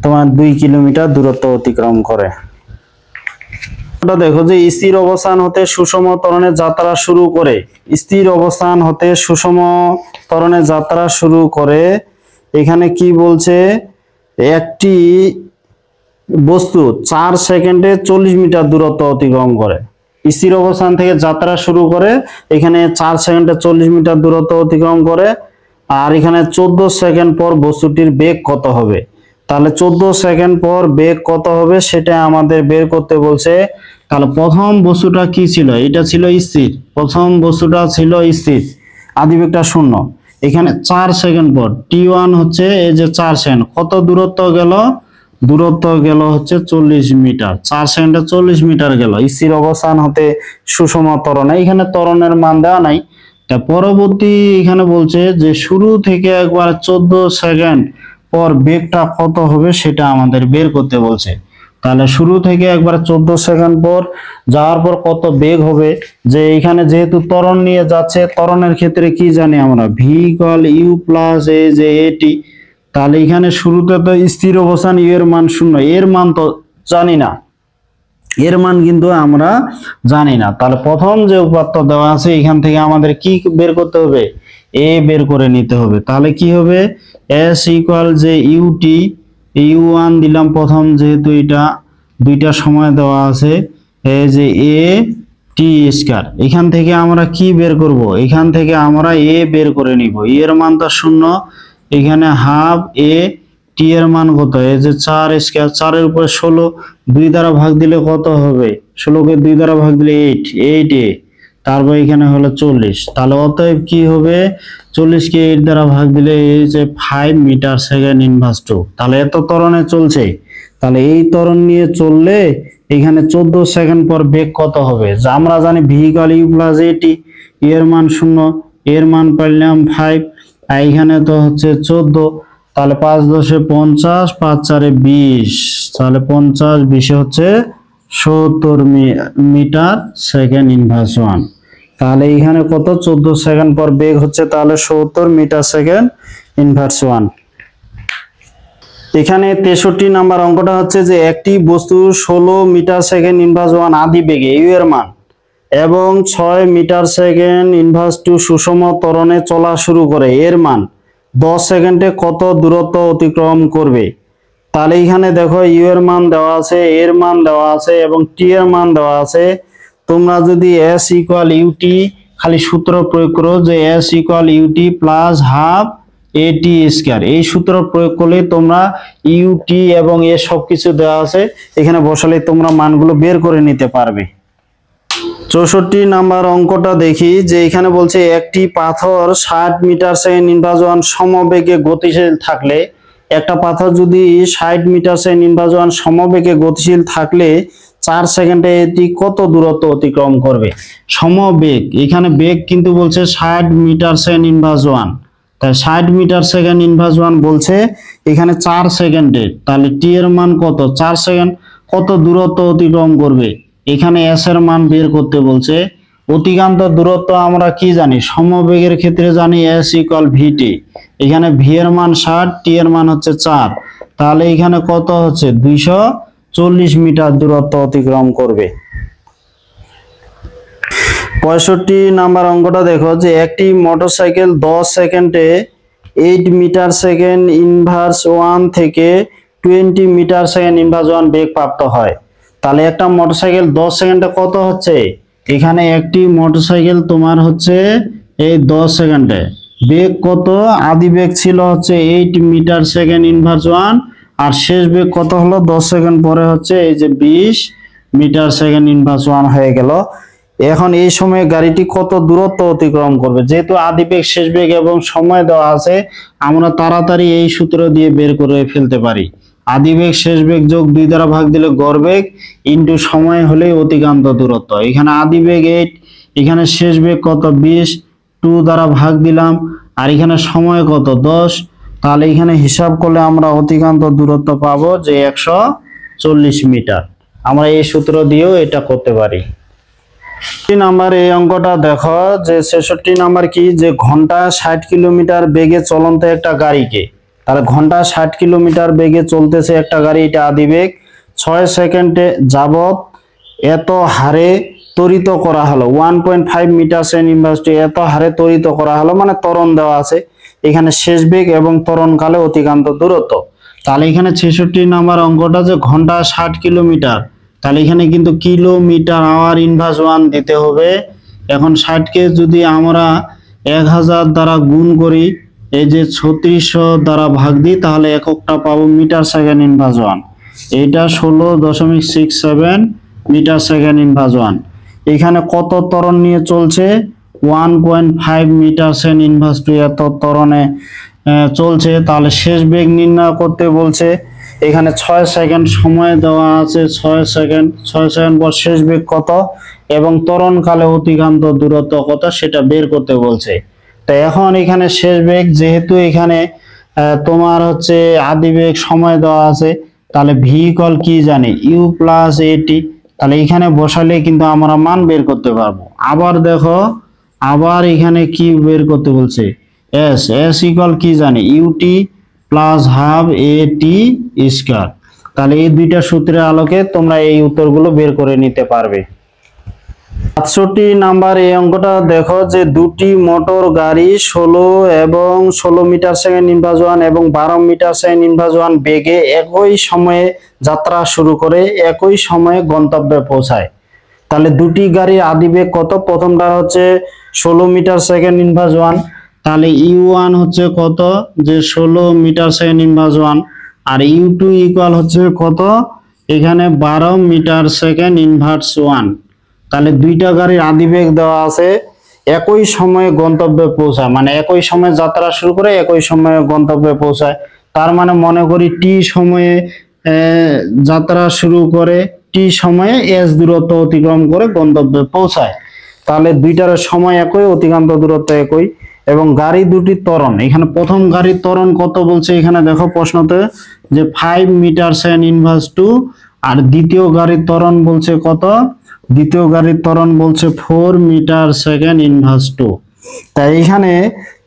তোমার 2 কিলোমিটার দূরত্ব অতিক্রম করে। এটা দেখো যে স্থির অবস্থান হতে সুষম ত্বরণের যাত্রা শুরু করে, স্থির অবস্থান হতে সুষম ত্বরণের যাত্রা শুরু করে। এখানে কি বলছে, একটি বস্তু 4 সেকেন্ডে 40 মিটার দূরত্ব অতিক্রম করে। স্থির অবস্থান থেকে যাত্রা শুরু করে, এখানে 4 সেকেন্ডে 40 মিটার দূরত্ব অতিক্রম করে। আর এখানে 14 সেকেন্ড পর বস্তুটির বেগ কত হবে, তাহলে 14 সেকেন্ড পর বেগ কত হবে সেটা আমাদের বের করতে বলছে। তাহলে প্রথম বস্তুটা কি ছিল, এটা ছিল স্থির, প্রথম বস্তুটা ছিল স্থির, আদিবেগটা 0। এখানে 4 সেকেন্ড পর t1 হচ্ছে এই যে 4 সেকেন্ড, কত দূরত্ব গেল, দূরত্ব গেল হচ্ছে 40 মিটার, 4 সেকেন্ডে 40 মিটার গেল স্থির অবস্থান হতে সুষম ত্বরণে। এখানে ত্বরণের মান দেওয়া নাই। তা পরবর্তী এখানে বলছে যে শুরু থেকে একবার 14 সেকেন্ড পর বেগটা কত হবে সেটা আমাদের বের করতে বলছে। তাহলে শুরু থেকে একবার 14 সেকেন্ড পর যাওয়ার পর কত বেগ হবে, যে এখানে যেহেতু ত্বরণ নিয়ে যাচ্ছে, ত্বরণের ক্ষেত্রে কি জানি আমরা, ভি ইকুয়াল ইউ প্লাস এ যে এটি। তাহলে এখানে শুরুতে তো স্থির অবস্থান, ইউ এর মান 0, এর মান তো জানি না, এর মান কিন্তু আমরা জানি না। তাহলে প্রথম যে উপাত্ত দেওয়া আছে এখান থেকে আমাদের কি বের করতে হবে, এ বের করে নিতে হবে। তাহলে কি হবে, এস ইকুয়াল যে ইউটি, ইউ1 দিলাম প্রথম, যেহেতু এটা দুইটা সময় দেওয়া আছে, এই যে এ টি স্কয়ার। এখান থেকে আমরা কি বের করব, এখান থেকে আমরা এ বের করে নিব, এর মান তো 0, এখানে হাফ এ, টি এর মান কত, এই যে 4 স্কয়ার, 4 এর উপরে 16, 2 দ্বারা ভাগ দিলে কত হবে, 16 কে 2 দ্বারা ভাগ দিলে 8 এ, তারপর এখানে হলো 40। তাহলে অতএব কি হবে, 40 কে 8 দ্বারা ভাগ দিলে এই যে 5 মিটার সেকেন্ড ইনভার্স 2। তাহলে এত ত্বরণে চলছে, তাহলে এই ত্বরণ নিয়ে চললে এখানে 14 সেকেন্ড পর বেগ কত হবে, যা আমরা জানি ভি ইকুয়াল ইউ প্লাস এটি, এর মান 0, এর মান পাইলাম 5, আর এখানে তো হচ্ছে 14। তাহলে 5 10 50, 5 4 20, তাহলে 50 20 হচ্ছে 70 মিটার সেকেন্ড ইনভার্স 1। তাহলে এখানে কত, 14 সেকেন্ড পর বেগ হচ্ছে তাহলে 70 মিটার সেকেন্ড ইনভার্স 1। এখানে 63 নাম্বার অঙ্কটা হচ্ছে যে একটি বস্তু 16 মিটার সেকেন্ড ইনভার্স 1 আদি বেগে ইউ এর মান এবং 6 মিটার সেকেন্ড ইনভার্স 2 সুষম ত্বরণে চলা শুরু করে, এর মান 10 সেকেন্ডে কত দূরত্ব অতিক্রম করবে। তাহলে এখানে দেখো ইউ এর মান দেওয়া আছে, এর মান দেওয়া আছে এবং টি এর মান দেওয়া আছে। তোমরা যদি এস ইকুয়াল ইউটি খালি সূত্র প্রয়োগ করো যে s equal u t plus half a t square, এই সূত্র প্রয়োগ করলে তোমরা ইউটি এবং এ সবকিছু দেওয়া আছে, এখানে বসালে তোমরা মানগুলো বের করে নিতে পারবে। 64 নাম্বার অঙ্কটা দেখি যে এখানে বলছে একটি পাথর 60 মিটার সেকেন্ড ইনভার্স 1 সমবেগে গতিশীল থাকলে, একটা পাথর যদি 60 মিটার সেকেন্ড ইনভার্স 1 সমবেগে গতিশীল থাকলে 4 সেকেন্ডে এটি কত দূরত্ব অতিক্রম করবে। সমবেগ, এখানে বেগ কিন্তু বলছে 60 মিটার সেকেন্ড ইনভার্স 1, তাই 60 মিটার সেকেন্ড ইনভার্স 1 বলছে এখানে 4 সেকেন্ডে, তাহলে টি এর মান কত, 4 সেকেন্ড, কত দূরত্ব অতিক্রম করবে, এখানে এস এর মান বের করতে বলছে। অতিক্রান্ত দূরত্ব আমরা কি জানি, সমবেগের ক্ষেত্রে জানি এস ইকুয়াল ভিটি, এখানে ভি এর মান 60, টি এর মান হচ্ছে 4, তাহলে এখানে কত হচ্ছে 240 মিটার দূরত্ব অতিক্রম করবে। 65 নাম্বার অঙ্কটা দেখো যে একটি মোটরসাইকেল 10 সেকেন্ডে 8 মিটার সেকেন্ড ইনভার্স 1 থেকে 20 মিটার সেকেন্ড ইনভার্স 1 বেগ প্রাপ্ত হয়। তাহলে একটা মোটরসাইকেল 10 সেকেন্ডে কত হচ্ছে, এখানে একটি মোটরসাইকেল তোমার হচ্ছে এই 10 সেকেন্ডে বেগ কত, আদি বেগ ছিল হচ্ছে 8 মিটার সেকেন্ড ইনভার্স 1, আর শেষ বেগ কত হলো 10 সেকেন্ড পরে হচ্ছে এই যে 20 মিটার সেকেন্ড ইনভার্স 1 হয়ে গেল। এখন এই সময়ে গাড়িটি কত দূরত্ব অতিক্রম করবে, যেহেতু আদি বেগ শেষ বেগ এবং সময় দেওয়া আছে, আমরা তাড়াতাড়ি এই সূত্র দিয়ে বের করে ফেলতে পারি। আদি বেগ শেষ বেগ যোগ 2 দ্বারা ভাগ দিলে গড় বেগ ইনটু সময় হলেই অতিক্রান্ত দূরত্ব। এখানে আদি বেগ 8, এখানে শেষ বেগ কত 20, 2 দ্বারা ভাগ দিলাম, আর এখানে সময় কত 10, তাহলে এখানে হিসাব করলে আমরা অতিক্রান্ত দূরত্ব পাবো যে 140 মিটার। আমরা এই সূত্র দিয়েও এটা করতে পারি। 63 নাম্বার এই অঙ্কটা দেখো যে 66 নাম্বার কি, যে ঘন্টা 60 কিলোমিটার বেগে চলন্ত একটা গাড়িকে, তাহলে ঘন্টা 60 কিলোমিটার বেগে চলতেছে একটা গাড়ি, এটা আদি বেগ 6 সেকেন্ডে যাবত এত হারে ত্বরিত করা হলো 1.5 মিটার সেকেন্ড ইনভার্স টু, এত হারে ত্বরিত করা হলো মানে ত্বরণ দেওয়া আছে, এখানে শেষ বেগ এবং ত্বরণকালে অতিক্রান্ত দূরত্ব। তাহলে এখানে 66 নাম্বার অঙ্কটা যে ঘন্টা 60 কিলোমিটার, তাহলে এখানে কিন্তু কিলোমিটার আওয়ার ইনভার্স 1 দিতে হবে। এখন 60 কে যদি আমরা 1000 দ্বারা গুণ করি, এই যে 3600 দ্বারা ভাগ দিই, তাহলে এককটা পাবো মিটার সেকেন্ড ইনভার্স 1, এইটা 16.67 মিটার সেকেন্ড ইনভার্স 1। এখানে কত ত্বরণ নিয়ে চলছে, 1.5 মিটার সেকেন্ড ইনভার্স 2 এত ত্বরণে চলছে। তাহলে শেষ বেগ নির্ণয় করতে বলছে, এখানে 6 সেকেন্ড সময় দেওয়া আছে, 6 সেকেন্ড পর শেষ বেগ কত এবং ত্বরণকালে অতিক্রান্ত দূরত্ব কত সেটা বের করতে বলছে। তো এখন এখানে শেষ বেগ, যেহেতু এখানে তোমার হচ্ছে আদি বেগ সময় দেওয়া আছে, তাহলে ভি ইকুয়াল কি জানি ইউ প্লাস এটি, তাহলে এখানে বসালে কিন্তু আমরা মান বের করতে পারবো। আবার দেখো, আবার এখানে কি বের করতে বলছে, এস ইকুয়াল কি জানি UT plus half a t square. তাহলে এই দুইটা সূত্রের আলোকে তোমরা এই উত্তরগুলো বের করে নিতে পারবে। 67 নাম্বার এই অঙ্কটা দেখো যে দুটি মোটর গাড়ি 16 এবং 16 মিটার সেকেন্ড ইনভার্স 1 এবং 12 মিটার সেকেন্ড ইনভার্স 1 বেগে একই সময়ে যাত্রা শুরু করে একই সময়ে গন্তব্যে পৌঁছায়। তাহলে দুটি গাড়ির আদি বেগ কত, প্রথমটা হচ্ছে 16 মিটার সেকেন্ড ইনভার্স 1, তাহলে u1 হচ্ছে কত যে 16 মিটার সেকেন্ড ইনভার্স 1, আর u2 ইকুয়াল হচ্ছে কত, এখানে 12 মিটার সেকেন্ড ইনভার্স 1। তাহলে দুইটা গাড়ির আদি বেগ দেওয়া আছে, একই সময়ে গন্তব্যে পৌঁছায়, মানে একই সময়ে যাত্রা শুরু করে একই সময়ে গন্তব্যে পৌঁছায়। তার মানে মনে করি টি সময়ে যাত্রা শুরু করে, টি সময়ে এস দূরত্ব অতিক্রম করে গন্তব্যে পৌঁছায়। তাহলে দুইটার সময় একই, অতিক্রান্ত দূরত্ব একই, এবং গাড়ি দুটি ত্বরণ, এখানে প্রথম গাড়ির ত্বরণ কত বলছে, এখানে দেখো প্রশ্নতে যে 5 মিটার সেকেন্ড ইনভার্স 2, আর দ্বিতীয় গাড়ির ত্বরণ বলছে কত, দ্বিতীয় গাড়ির ত্বরণ বলছে 4 মিটার সেকেন্ড ইনভার্স 2। তাই এখানে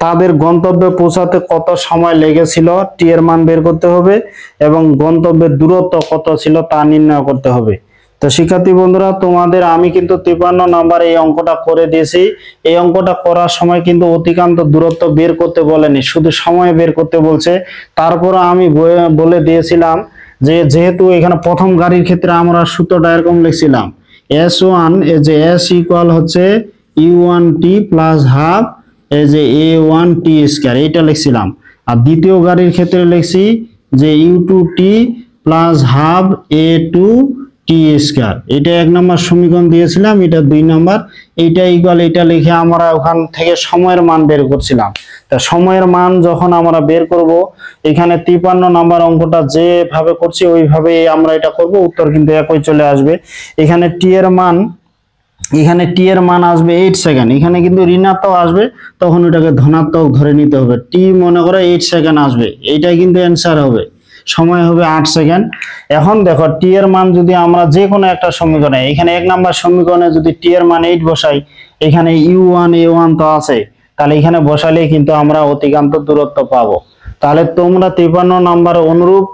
তাদের গন্তব্যে পৌঁছাতে কত সময় লেগেছিল টি এর মান বের করতে হবে, এবং গন্তব্যের দূরত্ব কত ছিল তা নির্ণয় করতে হবে। তো শিক্ষার্থী বন্ধুরা, তোমাদের আমি কিন্তু 53 নাম্বার এই অঙ্কটা করে দিয়েছি। এই অঙ্কটা করার সময় কিন্তু অতিক্রান্ত দূরত্ব বের করতে বলেনি, শুধু সময় বের করতে বলছে। তারপর আমি বলে দিয়েছিলাম যে যেহেতু এখানে প্রথম গাড়ির ক্ষেত্রে আমরা সূত্রটা এরকম লিখছিলাম, S1 এই যে S ইকুয়াল হচ্ছে U1T প্লাস হাফ এই যে A1T স্কয়ার, এটা লিখছিলাম। আর দ্বিতীয় গাড়ির ক্ষেত্রে লিখছি যে U2T plus half A2T square, এটা 1 নম্বর সমীকরণ দিয়েছিলাম, এটা 2 নম্বর, এইটা ইকুয়াল এটা লিখে আমরা ওখান থেকে সময়ের মান বের করছিলাম। তা সময়ের মান যখন আমরা বের করব, এখানে 53 নাম্বার অঙ্কটা যেভাবে করছি ওইভাবে আমরা এটা করব, উত্তর কিন্তু একই চলে আসবে। এখানে টি এর মান, এখানে টি এর মান আসবে 8 সেকেন্ড, এখানে কিন্তু ঋণাত্মক আসবে, তখন ওটাকে ধনাত্মক ধরে নিতে হবে। টি মনে করো 8 সেকেন্ড আসবে, এইটাই কিন্তু অ্যান্সার হবে, সময় হবে 8 সেকেন্ড। এখন দেখো টি এর মান যদি আমরা যে কোনো একটা সমীকরণে, এখানে 1 নম্বর সমীকরণে যদি টি এর মান 8 বসাই, এখানে u1 a1 তো আছে, তাহলে এখানে বসালেই কিন্তু আমরা অতিক্রান্ত দূরত্ব পাবো। তাহলে তোমরা 53 নাম্বার অনুরূপ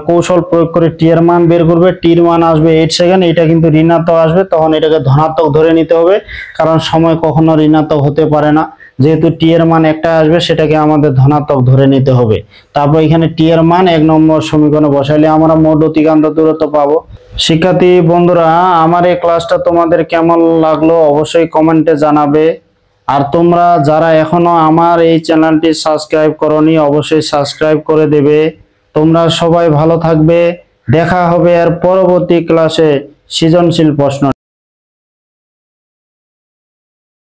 কৌশল প্রয়োগ করে টি এর মান বের করবে। টির মান আসবে 8 সেকেন্ড, এটা কিন্তু ঋণাত্মক আসবে, তখন এটাকে ধনাত্মক ধরে নিতে হবে, কারণ সময় কখনো ঋণাত্মক হতে পারে না। যেহেতু টি এর মান একটা আসবে সেটাকে আমাদের ধনাত্মক ধরে নিতে হবে। তারপর এখানে টি এর মান 1 নম্বর সমীকরণে বসাইলে আমরা মোট অতিক্রান্ত দূরত্ব পাবো। শিক্ষার্থী বন্ধুরা, আমার এই ক্লাসটা তোমাদের কেমন লাগলো অবশ্যই কমেন্টে জানাবে। আর তোমরা যারা এখনো আমার এই চ্যানেলটি সাবস্ক্রাইব করোনি অবশ্যই সাবস্ক্রাইব করে দেবে। তোমরা সবাই ভালো থাকবে। দেখা হবে এর পরবর্তী ক্লাসে সৃজনশীল প্রশ্ন।